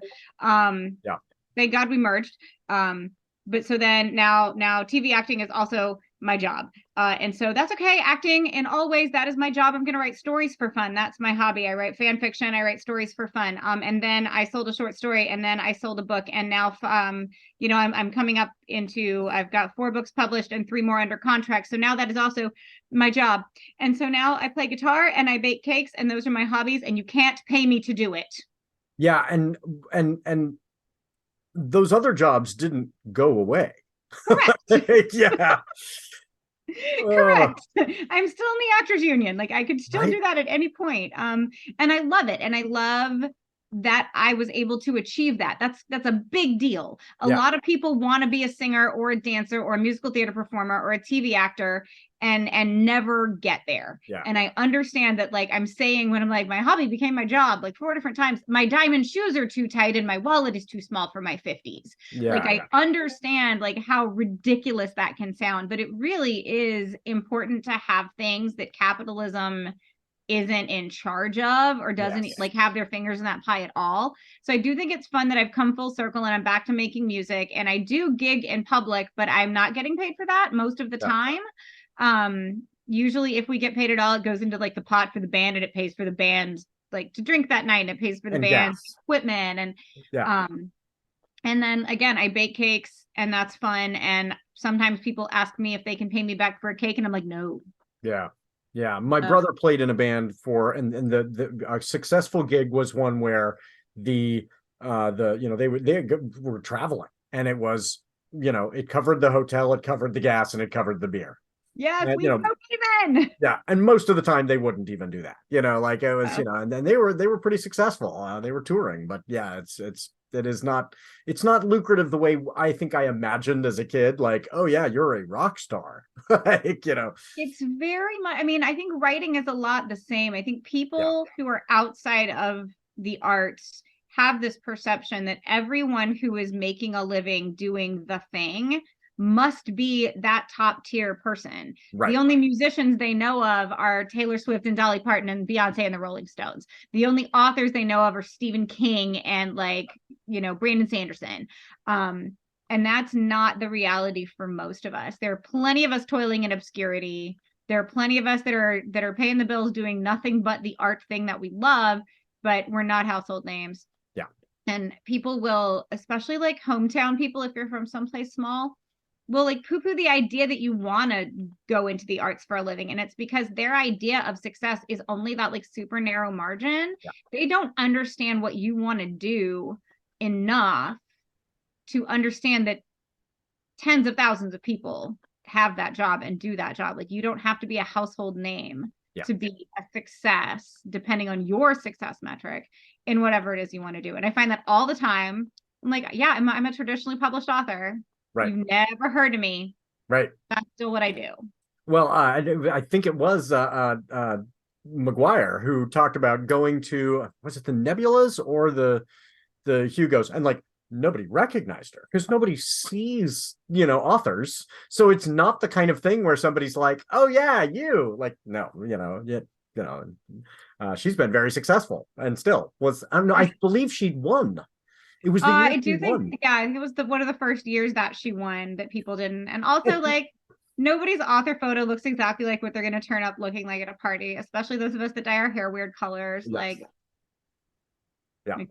thank God we merged. But so then now TV acting is also my job. And so that's okay. Acting in all ways, that is my job. I'm going to write stories for fun. That's my hobby. I write fan fiction. I write stories for fun. And then I sold a short story, and then I sold a book. And now, I'm coming up into, I've got 4 books published and 3 more under contract. So now that is also my job. And so now I play guitar and I bake cakes, and those are my hobbies, and you can't pay me to do it. Yeah. And those other jobs didn't go away. Correct. Yeah. Correct. I'm still in the actors union. Like I could still Right. do that at any point. And I love it. And I love that I was able to achieve that. That's a big deal. A lot of people want to be a singer or a dancer or a musical theater performer or a TV actor and never get there. Yeah. And I understand that, like I'm saying, when I'm like, my hobby became my job like 4 different times, my diamond shoes are too tight and my wallet is too small for my 50s. Yeah. Like I understand like how ridiculous that can sound, but it really is important to have things that capitalism isn't in charge of or doesn't like have their fingers in that pie at all. So I do think it's fun that I've come full circle and I'm back to making music, and I do gig in public, but I'm not getting paid for that most of the time. Usually if we get paid at all, it goes into like the pot for the band, and it pays for the band like to drink that night, and it pays for the band's equipment and and then again I bake cakes, and that's fun. And sometimes people ask me if they can pay me back for a cake, and I'm like, no. Yeah, my brother played in a band and the successful gig was one where they were traveling, and it was, it covered the hotel, it covered the gas, and it covered the beer. Yes, we broke even. Yeah, and most of the time they wouldn't even do that. Like it was, and then they were pretty successful. They were touring, but yeah, it's not lucrative the way I think I imagined as a kid. Like, oh yeah, you're a rock star. It's very much, I mean, I think writing is a lot the same. I think people who are outside of the arts have this perception that everyone who is making a living doing the thing must be that top tier person. Right. The only musicians they know of are Taylor Swift and Dolly Parton and Beyonce and the Rolling Stones. The only authors they know of are Stephen King and Brandon Sanderson. And that's not the reality for most of us. There are plenty of us toiling in obscurity. There are plenty of us that are paying the bills doing nothing but the art thing that we love, but we're not household names. Yeah. And people will, especially like hometown people, if you're from someplace small, will like poo-poo the idea that you want to go into the arts for a living. And it's because their idea of success is only that like super narrow margin. Yeah. They don't understand what you want to do enough to understand that tens of thousands of people have that job and do that job. Like you don't have to be a household name to be a success, depending on your success metric in whatever it is you want to do. And I find that all the time. I'm like, yeah, I'm a traditionally published author. Right. You've never heard of me. Right. That's still what I do. Well, I think it was McGuire who talked about going to, was it the Nebulas or the Hugos, and like nobody recognized her because nobody sees authors. So it's not the kind of thing where somebody's like, oh yeah, you like, no, she's been very successful and still was. I don't know. I believe she'd won. It was the year I do think, it was one of the first years that she won that people didn't. And also, like, nobody's author photo looks exactly like what they're going to turn up looking like at a party, especially those of us that dye our hair weird colors. Yes. Like,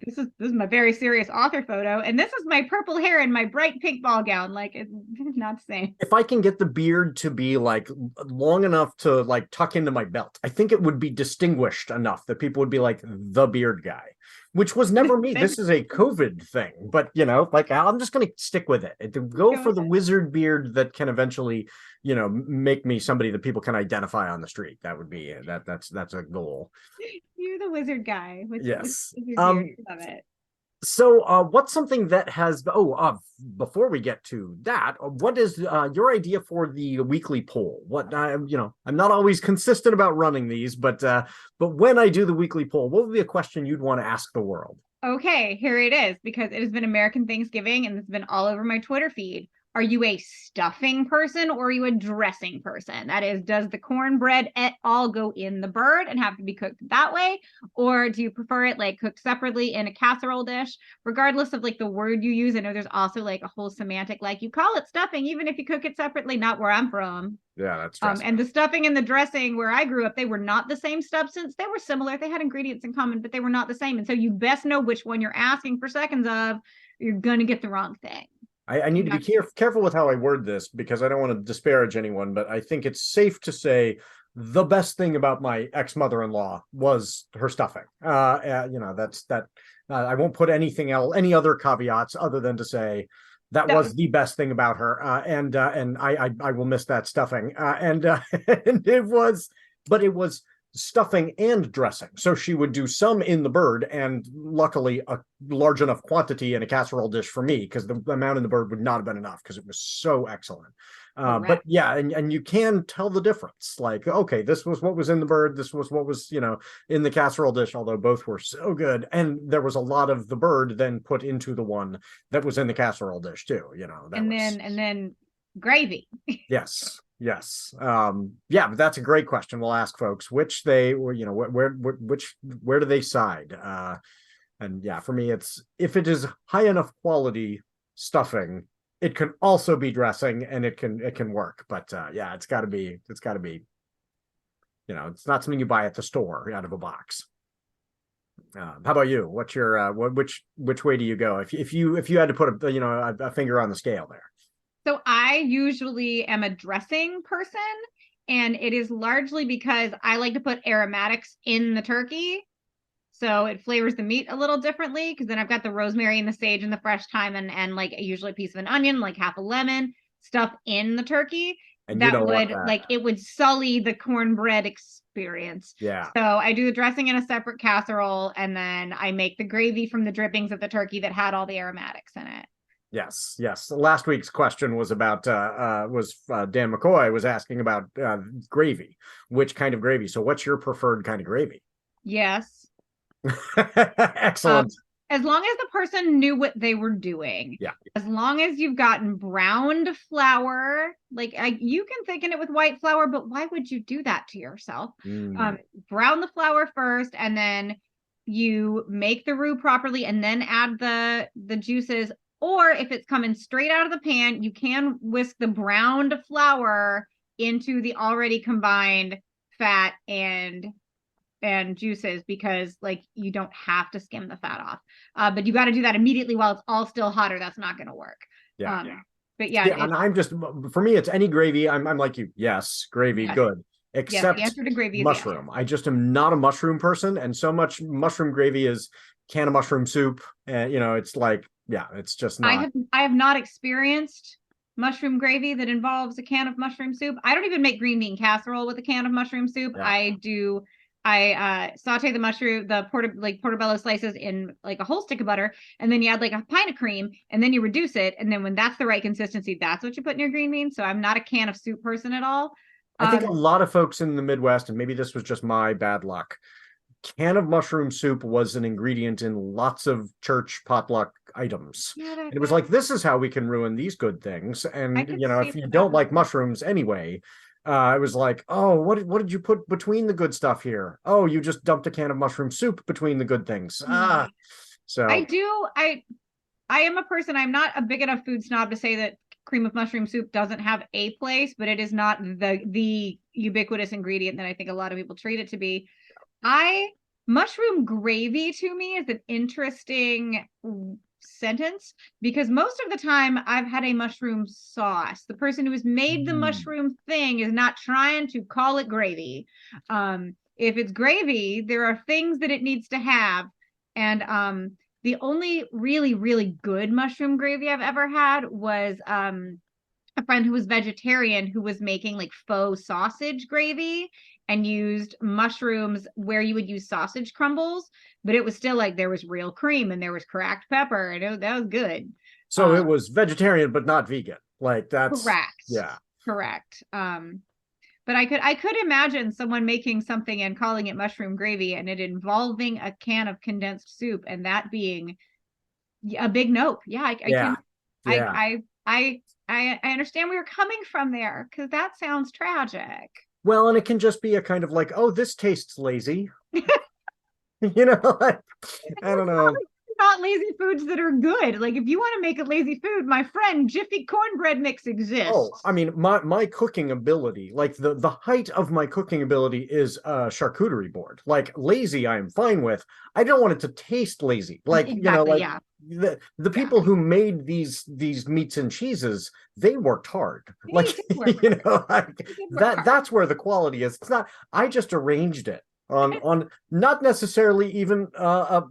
this is my very serious author photo, and this is my purple hair and my bright pink ball gown. Like, it's not the same. If I can get the beard to be like long enough to like tuck into my belt, I think it would be distinguished enough that people would be like the beard guy, which was never me. This is a COVID thing, but like I'm just going to stick with it. Go for the wizard beard that can eventually, make me somebody that people can identify on the street. That would be that's a goal. You're the wizard guy. Yes. Love it. So what's something that has, before we get to that, what is your idea for the weekly poll? What, I'm not always consistent about running these, but when I do the weekly poll, what would be a question you'd want to ask the world? Okay, here it is, because it has been American Thanksgiving and it's been all over my Twitter feed. are you a stuffing person or are you a dressing person? That is, does the cornbread at all go in the bird and have to be cooked that way? Or do you prefer it like cooked separately in a casserole dish? Regardless of like the word you use, I know there's also like a whole semantic, like you call it stuffing, even if you cook it separately, not where I'm from. Yeah, that's dressing. And the stuffing and the dressing where I grew up, they were not the same substance. They were similar. They had ingredients in common, but they were not the same. And so you best know which one you're asking for seconds of. You're going to get the wrong thing. I need to be careful with how I word this because I don't want to disparage anyone, but I think it's safe to say the best thing about my ex-mother-in-law was her stuffing. That's that. I won't put anything else, any other caveats other than to say that was the best thing about her, and I will miss that stuffing, and it was stuffing and dressing. So she would do some in the bird, and luckily a large enough quantity in a casserole dish for me, because the amount in the bird would not have been enough because it was so excellent. But yeah, and you can tell the difference. Like, okay, this was what was in the bird, this was what was, in the casserole dish, although both were so good. And there was a lot of the bird then put into the one that was in the casserole dish too, and then gravy. Yes. Yeah, but that's a great question. We'll ask folks which they were, where do they side? And yeah, for me, it's if it is high enough quality stuffing, it can also be dressing, and it can work. But yeah, it's got to be, it's not something you buy at the store out of a box. How about you? What's your which way do you go if you had to put a finger on the scale there? So I usually am a dressing person, and it is largely because I like to put aromatics in the turkey. So it flavors the meat a little differently, because then I've got the rosemary and the sage and the fresh thyme and like usually a piece of an onion, like half a lemon, stuff in the turkey. And that would it would sully the cornbread experience. Yeah. So I do the dressing in a separate casserole, and then I make the gravy from the drippings of the turkey that had all the aromatics in it. Yes. Last week's question was about Dan McCoy was asking about gravy. Which kind of gravy? So what's your preferred kind of gravy? Yes. Excellent. As long as the person knew what they were doing. Yeah. As long as you've gotten browned flour, you can thicken it with white flour, but why would you do that to yourself? Brown the flour first, and then you make the roux properly, and then add the juices. Or if it's coming straight out of the pan, you can whisk the browned flour into the already combined fat and juices, because you don't have to skim the fat off. But you got to do that immediately while it's all still hot, or that's not going to work. Yeah. But yeah, and I'm just, for me, it's any gravy. I'm like you. Yes, gravy, yes. Good. Except yes, the answer to gravy is mushroom. Yes. I just am not a mushroom person, and so much mushroom gravy is can of mushroom soup, and it's like, yeah, it's just not. I have not experienced mushroom gravy that involves a can of mushroom soup. I don't even make green bean casserole with a can of mushroom soup. Yeah. I saute the mushroom, the portobello slices in like a whole stick of butter, and then you add like a pint of cream, and then you reduce it, and then when that's the right consistency, that's what you put in your green beans. So I'm not a can of soup person at all. I think a lot of folks in the Midwest, and maybe this was just my bad luck, can of mushroom soup was an ingredient in lots of church potluck items. Yeah, it was like, this is how we can ruin these good things. And if you don't like mushrooms anyway, it was like, oh, what did you put between the good stuff here? Oh, you just dumped a can of mushroom soup between the good things. So I am a person, I'm not a big enough food snob to say that cream of mushroom soup doesn't have a place, but it is not the ubiquitous ingredient that I think a lot of people treat it to be. Mushroom gravy to me is an interesting sentence, because most of the time I've had a mushroom sauce. The person who has made the mushroom thing is not trying to call it gravy. If it's gravy, there are things that it needs to have. And the only really, really good mushroom gravy I've ever had was a friend who was vegetarian who was making like faux sausage gravy and used mushrooms where you would use sausage crumbles, but it was still like there was real cream and there was cracked pepper, and that was good. So it was vegetarian, but not vegan. Like that's correct. Yeah, correct. But I could imagine someone making something and calling it mushroom gravy, and it involving a can of condensed soup, and that being a big nope. Yeah, I I understand where you're coming from there, because that sounds tragic. Well, and it can just be a kind of like, oh, this tastes lazy. You know, like, I don't know. Not lazy foods that are good. Like if you want to make a lazy food, my friend, Jiffy cornbread mix exists. Oh, I mean, my cooking ability, like the height of my cooking ability is a charcuterie board. Like lazy, I am fine with. I don't want it to taste lazy. Like, Exactly, you know, like yeah. the people who made these meats and cheeses, they worked hard. Like, you know, like, that's where the quality is. It's not, I just arranged it on not necessarily even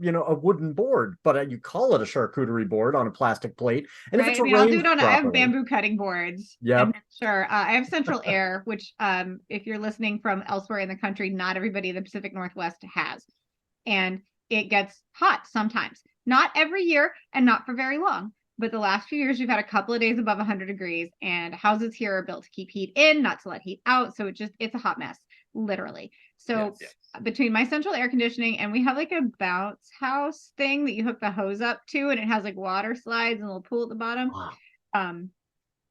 you know, a wooden board, but you call it a charcuterie board on a plastic plate, and if Right. it's I mean, I'll do arranged it on. I have properly, bamboo cutting boards. yeah. Sure. I have central air, which, if you're listening from elsewhere in the country, not everybody in the Pacific Northwest has, and it gets hot sometimes. Not every year, and not for very long. But the last few years, we've had a couple of days above 100 degrees, and houses here are built to keep heat in, not to let heat out. So it's a hot mess, literally. So Yes. between my central air conditioning, and we have like a bounce house thing that you hook the hose up to, and it has like water slides and a little pool at the bottom. Wow.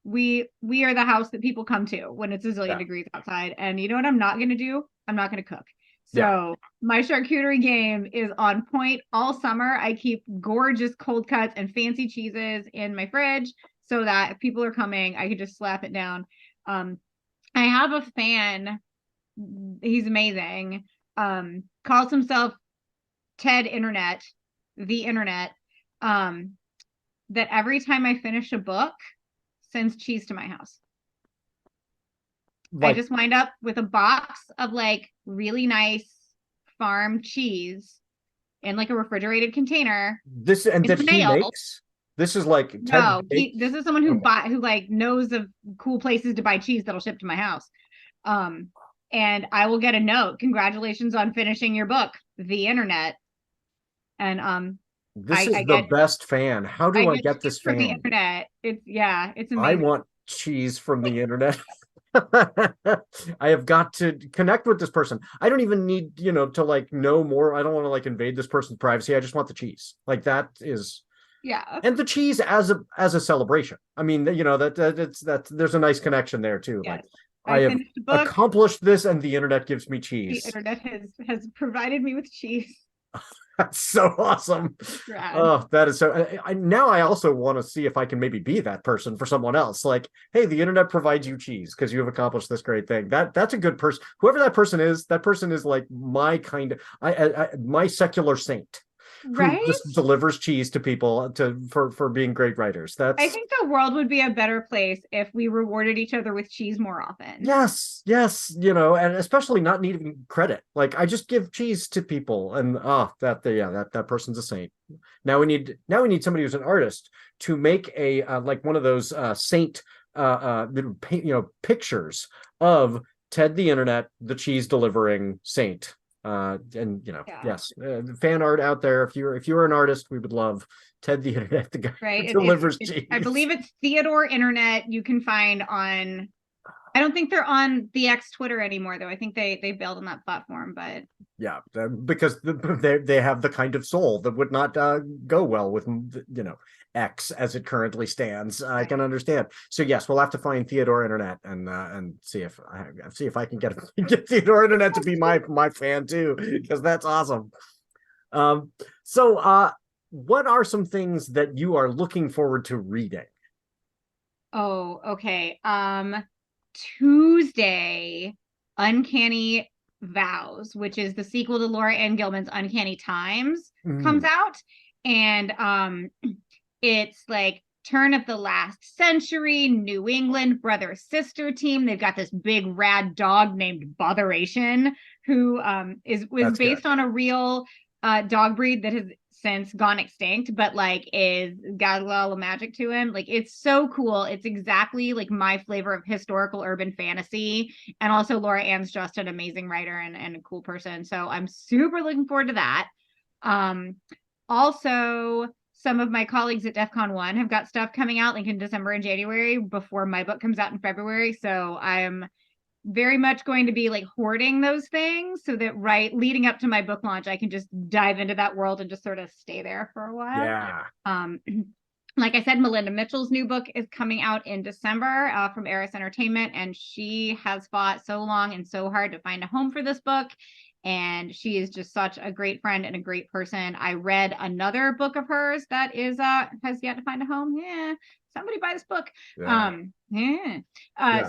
We are the house that people come to when it's a zillion degrees outside. And you know what I'm not going to do? I'm not going to cook. So my charcuterie game is on point all summer. I keep gorgeous cold cuts and fancy cheeses in my fridge so that if people are coming, I can just slap it down. I have a fan. He's amazing. Calls himself Ted Internet, the Internet. That every time I finish a book, sends cheese to my house. Like, I just wind up with a box of like really nice farm cheese in like a refrigerated container. This and that he makes. This is like no, this is someone who who like knows of cool places to buy cheese that'll ship to my house. And I will get a note. Congratulations on finishing your book, The Internet. And this is the best fan. How do I get this fan? From the internet. It's amazing. I want cheese from the internet. I have got to connect with this person. I don't even need, you know, to like know more. I don't want to like invade this person's privacy. I just want the cheese. Like that is and the cheese as a celebration. I mean, you know, that there's a nice connection there too. Yes. Like I have accomplished this and the internet gives me cheese. The internet has provided me with cheese. That's so awesome. Rad. Oh, that is so. Now I also want to see if I can maybe be that person for someone else. Like, hey, the internet provides you cheese because you have accomplished this great thing. That's a good person. Whoever that person is like my kind of my secular saint. Right? Who just delivers cheese to people for being great writers. I think the world would be a better place if we rewarded each other with cheese more often. Yes, you know, and especially not needing credit. Like I just give cheese to people, and that person's a saint. Now we need somebody who's an artist to make a like one of those saint pictures of Ted the Internet, the cheese delivering saint. And you know, yes, fan art out there. If you're an artist, we would love Ted the Internet, the guy who delivers cheese. I believe it's Theodore Internet. You can find on. I don't think they're on the X Twitter anymore, though. I think they bailed on that platform, but yeah, because they have the kind of soul that would not go well with, you know, X as it currently stands. I can understand. So yes, we'll have to find Theodore Internet and see if I can get Theodore Internet to be my fan too, because that's awesome. So what are some things that you are looking forward to reading? Oh, okay. Tuesday, Uncanny Vows, which is the sequel to Laura Ann Gilman's Uncanny Times, comes out, and it's like turn of the last century, New England brother sister team. They've got this big rad dog named Botheration, who was based on a real dog breed that has since gone extinct, but like is got a lot of magic to him. Like it's so cool. It's exactly like my flavor of historical urban fantasy. And also Laura Ann's just an amazing writer and a cool person. So I'm super looking forward to that. Also, some of my colleagues at DEF CON 1 have got stuff coming out like in December and January before my book comes out in February. So I'm very much going to be like hoarding those things so that leading up to my book launch, I can just dive into that world and just sort of stay there for a while. Yeah. like I said, Melinda Mitchell's new book is coming out in December from Eris Entertainment, and she has fought so long and so hard to find a home for this book. And she is just such a great friend and a great person. I read another book of hers that is has yet to find a home. Yeah, somebody buy this book. Yeah.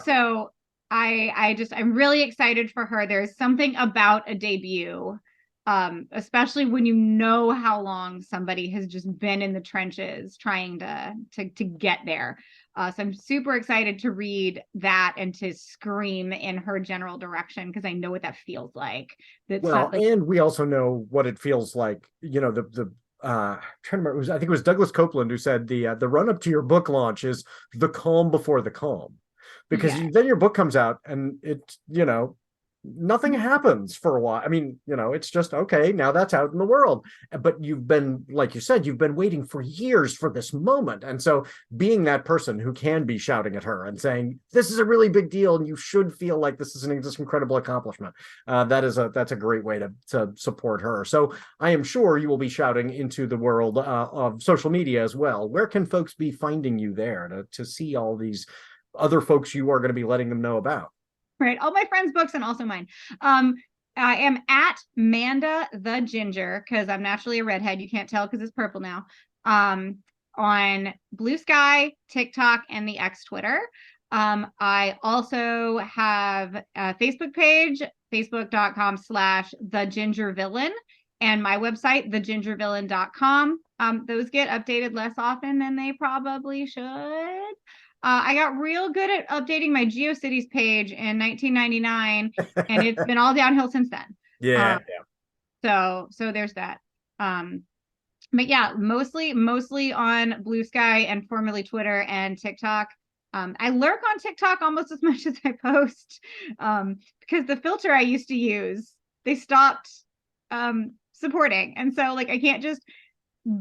So I'm really excited for her. There's something about a debut, especially when you know how long somebody has just been in the trenches trying to get there. So I'm super excited to read that and to scream in her general direction, because I know what that feels like. Well, and we also know what it feels like. The trying to remember, I think it was Douglas Copeland who said the run up to your book launch is the calm before the calm, because then your book comes out and it, nothing happens for a while. I mean, it's just, okay, now that's out in the world. But you've been, like you said, you've been waiting for years for this moment. And so being that person who can be shouting at her and saying, this is a really big deal, and you should feel like this is this incredible accomplishment. That's a great way to support her. So I am sure you will be shouting into the world of social media as well. Where can folks be finding you there to see all these other folks you are going to be letting them know about? Right, all my friends' books and also mine. I am at Manda the Ginger, because I'm naturally a redhead. You can't tell because it's purple now. On Blue Sky, TikTok, and the X Twitter. I also have a Facebook page, facebook.com/thegingervillain, and my website, thegingervillain.com. Those get updated less often than they probably should. I got real good at updating my GeoCities page in 1999, and it's been all downhill since then. Yeah. So there's that. But yeah, mostly on Blue Sky and formerly Twitter and TikTok. I lurk on TikTok almost as much as I post, because the filter I used to use, they stopped supporting, and so like I can't just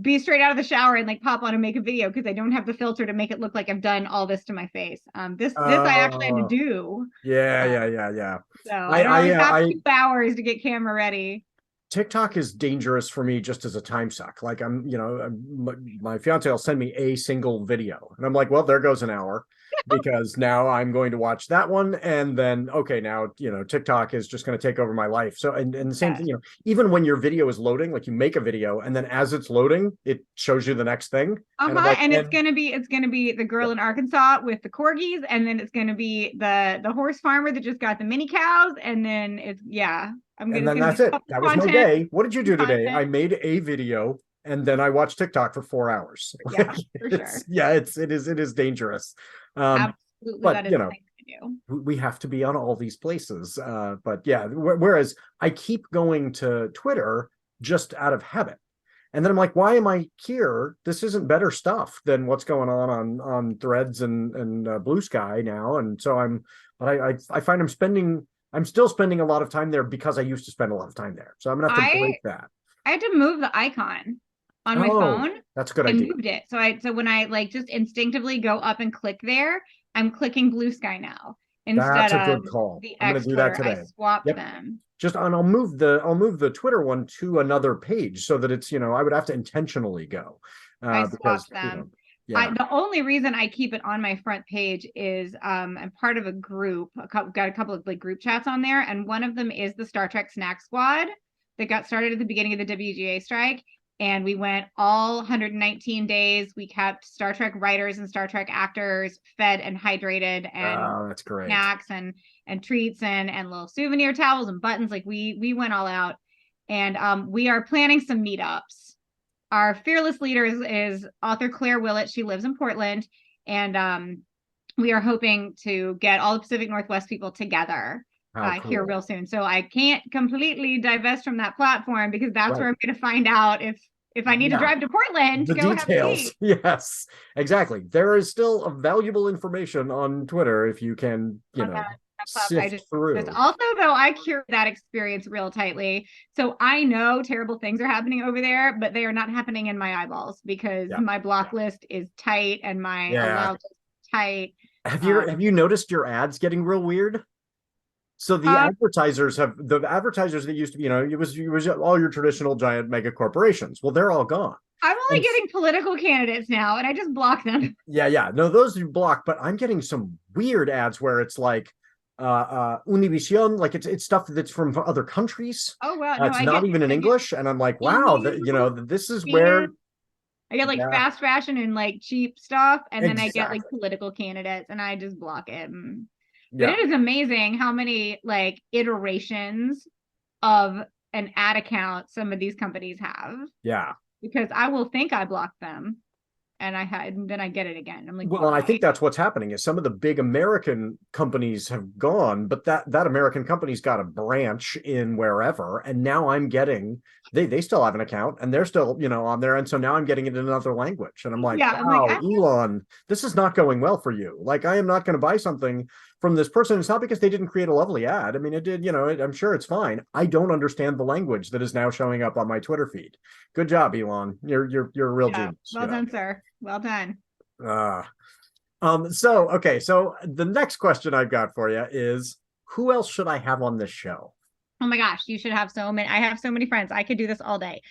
be straight out of the shower and like pop on and make a video, because I don't have the filter to make it look like I've done all this to my face. This I actually had to do. Yeah. So I don't always have 2 hours to get camera ready. TikTok is dangerous for me just as a time suck. Like my fiance will send me a single video, and I'm like, well, there goes an hour, because now I'm going to watch that one, and then okay, now TikTok is just going to take over my life. So and the same thing, even when your video is loading, like you make a video, and then as it's loading, it shows you the next thing. And it's gonna be the girl in Arkansas with the corgis, and then it's gonna be the horse farmer that just got the mini cows, and then and then that's it. That was my day. What did you do today? I made a video, and then I watched TikTok for 4 hours. Yeah, for sure. It is dangerous. Absolutely, but that is the thing to do. We have to be on all these places. But yeah, whereas I keep going to Twitter just out of habit. And then I'm like, why am I here? This isn't better stuff than what's going on Threads and Blue Sky now. And so I find I'm still spending a lot of time there because I used to spend a lot of time there. So I'm gonna have to break that. I had to move the icon on my phone. That's a good idea. I moved it. So when I like just instinctively go up and click there, I'm clicking Blue Sky now instead of good call. The I'm X gonna do that Twitter. today. I swapped them. And I'll move the Twitter one to another page so that it's, I would have to intentionally go. I swapped them. The only reason I keep it on my front page is I'm part of a group. Got a couple of like group chats on there, and one of them is the Star Trek Snack Squad that got started at the beginning of the WGA strike. And we went all 119 days. We kept Star Trek writers and Star Trek actors fed and hydrated, and that's great. Snacks and treats and little souvenir towels and buttons. Like we went all out, and we are planning some meetups. Our fearless leader is author Claire Willett. She lives in Portland, and we are hoping to get all the Pacific Northwest people together cool. Here real soon. So I can't completely divest from that platform, because that's where I'm going to find out if I need to drive to Portland to go details. Have tea. Yes, exactly. There is still valuable information on Twitter if you can, sift through. Also, though, I curate that experience real tightly. So I know terrible things are happening over there, but they are not happening in my eyeballs, because my block list is tight and my allowed list is tight. Have you noticed your ads getting real weird? So the advertisers that used to be, it was all your traditional giant mega corporations. Well, they're all gone. I'm only getting political candidates now, and I just block them. Yeah. No, those you block, but I'm getting some weird ads where it's like Univision, like it's stuff that's from other countries. Oh wow, no, It's not even in English, and I'm like, wow, this is where I get like fast fashion and like cheap stuff, and then I get exactly. like political candidates, and I just block it. Yeah. But it is amazing how many like iterations of an ad account some of these companies have. Yeah. Because I will think I blocked them, and then I get it again. I'm like, well, and I think that's what's happening is some of the big American companies have gone, but that American company's got a branch in wherever, and now I'm getting they still have an account and they're still on there, and so now I'm getting it in another language, and I'm like, wow, Elon, this is not going well for you. Like, I am not going to buy something from this person. It's not because they didn't create a lovely ad. I mean, it did, I'm sure it's fine. I don't understand the language that is now showing up on my Twitter feed. Good job, Elon. You're a real genius. Well done, sir. Well done. So the next question I've got for you is, who else should I have on this show? Oh my gosh, you should have so many. I have so many friends. I could do this all day.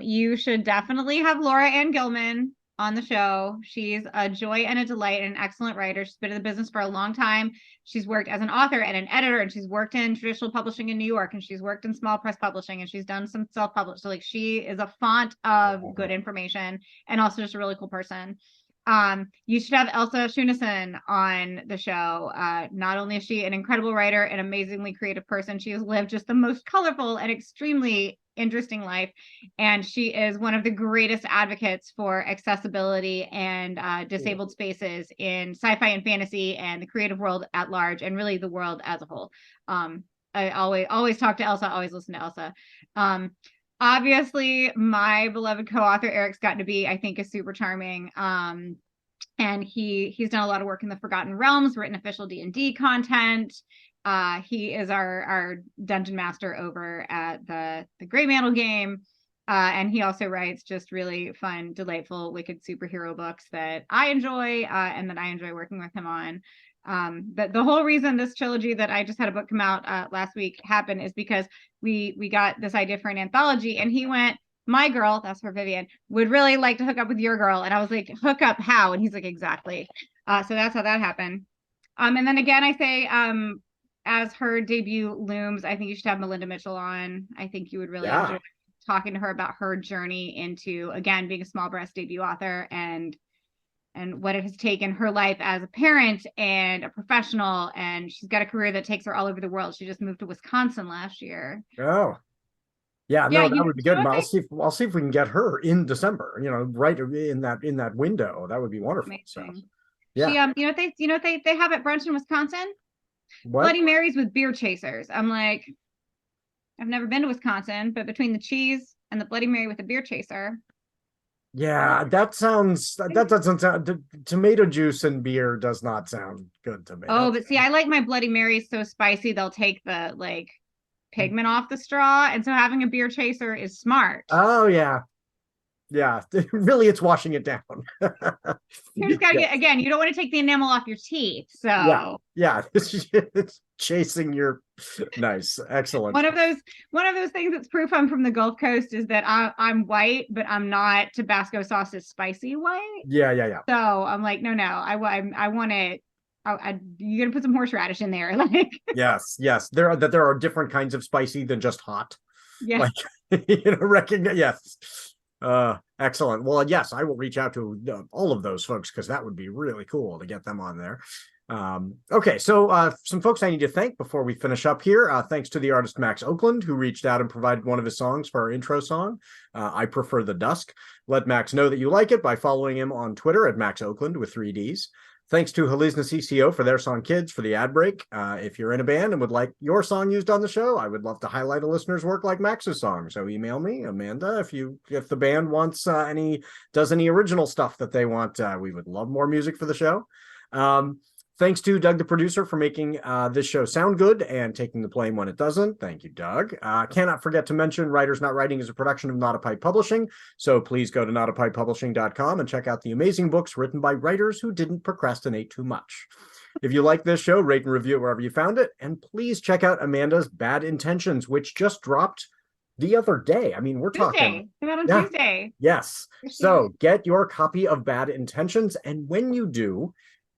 You should definitely have Laura Ann Gilman on the show. She's a joy and a delight and an excellent writer. She's been in the business for a long time. She's worked as an author and an editor, and she's worked in traditional publishing in New York, and she's worked in small press publishing, and she's done some self-published. So like, she is a font of good information and also just a really cool person. You should have Elsa Schuneson on the show. Not only is she an incredible writer, an amazingly creative person, she has lived just the most colorful and extremely interesting life, and she is one of the greatest advocates for accessibility and disabled spaces in sci-fi and fantasy and the creative world at large, and really the world as a whole. I always talk to Elsa, always listen to Elsa. Obviously, my beloved co-author Eric Scott Nabi, I think, is super charming. And he's done a lot of work in the Forgotten Realms, written official D&D content. He is our dungeon master over at the Grey Mantle game. And he also writes just really fun, delightful, wicked superhero books that I enjoy and that I enjoy working with him on. But the whole reason this trilogy that I just had a book come out last week happened is because we got this idea for an anthology, and he went, my girl, that's for Vivian, would really like to hook up with your girl. And I was like, hook up how? And he's like, exactly. So that's how that happened. And then again, I say, as her debut looms, I think you should have Melinda Mitchell on. I think you would really enjoy talking to her about her journey into, again, being a small breast debut author and what it has taken her life as a parent and a professional. And she's got a career that takes her all over the world. She just moved to Wisconsin last year. Oh, yeah, no, that would be good. I'll see if we can get her in December, right in that window. That would be wonderful. Amazing. So, yeah. She, they have at brunch in Wisconsin? What? Bloody Marys with beer chasers. I'm like, I've never been to Wisconsin, but between the cheese and the Bloody Mary with a beer chaser. Yeah, that doesn't sound, tomato juice and beer does not sound good to me. Oh, but see, I like my Bloody Marys so spicy, they'll take the like pigment off the straw. And so having a beer chaser is smart. Oh, yeah. Yeah, really, it's washing it down. You just gotta get, again, you don't want to take the enamel off your teeth. So yeah. It's chasing your nice, excellent. One of those things that's proof I'm from the Gulf Coast is that I'm white, but I'm not Tabasco sauce's spicy white. Yeah. So I'm like, no, I want it. You're gonna put some horseradish in there, like. Yes. There are different kinds of spicy than just hot. Yeah. Like, recognize. Yes. Excellent. Well, yes, I will reach out to all of those folks because that would be really cool to get them on there. Okay, so some folks I need to thank before we finish up here. Thanks to the artist Max Oakland, who reached out and provided one of his songs for our intro song, I Prefer the Dusk. Let Max know that you like it by following him on Twitter at Max Oakland with 3 Ds. Thanks to Halizna CCO for their song Kids for the ad break. If you're in a band and would like your song used on the show, I would love to highlight a listener's work like Max's song. So email me, Amanda, if the band wants does any original stuff that they want. We would love more music for the show. Thanks to Doug, the producer, for making this show sound good and taking the blame when it doesn't. Thank you, Doug. Cannot forget to mention Writers Not Writing is a production of Not a Pipe Publishing, so please go to notapipepublishing.com and check out the amazing books written by writers who didn't procrastinate too much. If you like this show, rate and review it wherever you found it. And please check out Amanda's Bad Intentions, which just dropped the other day. I mean, we're talking. Came out on Yeah. Tuesday. Yes. So get your copy of Bad Intentions. And when you do,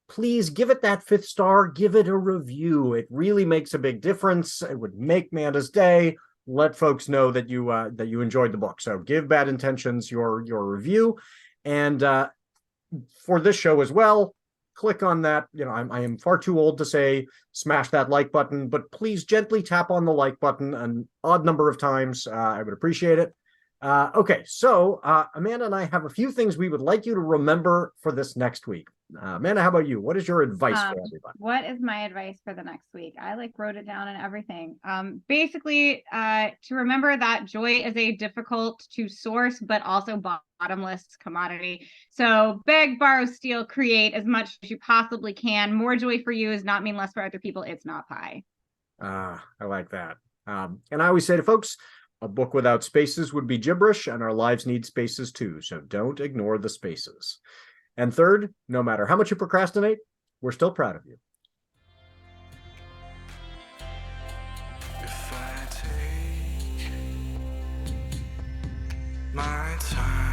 please give it that 5th star, give it a review. It really makes a big difference. It would make Amanda's day. Let folks know that you enjoyed the book. So give Bad Intentions your review. And for this show as well, click on that. You know, I am far too old to say smash that like button, but please gently tap on the like button an odd number of times. I would appreciate it. Okay, so Amanda and I have a few things we would like you to remember for this next week. Amanda, how about you? What is your advice for everybody? What is my advice for the next week? I wrote it down and everything. Basically, to remember that joy is a difficult to source, but also bottomless commodity. So beg, borrow, steal, create as much as you possibly can. More joy for you does not mean less for other people. It's not pie. I like that. And I always say to folks, a book without spaces would be gibberish, and our lives need spaces too. So don't ignore the spaces. And third, no matter how much you procrastinate, we're still proud of you. If I take my time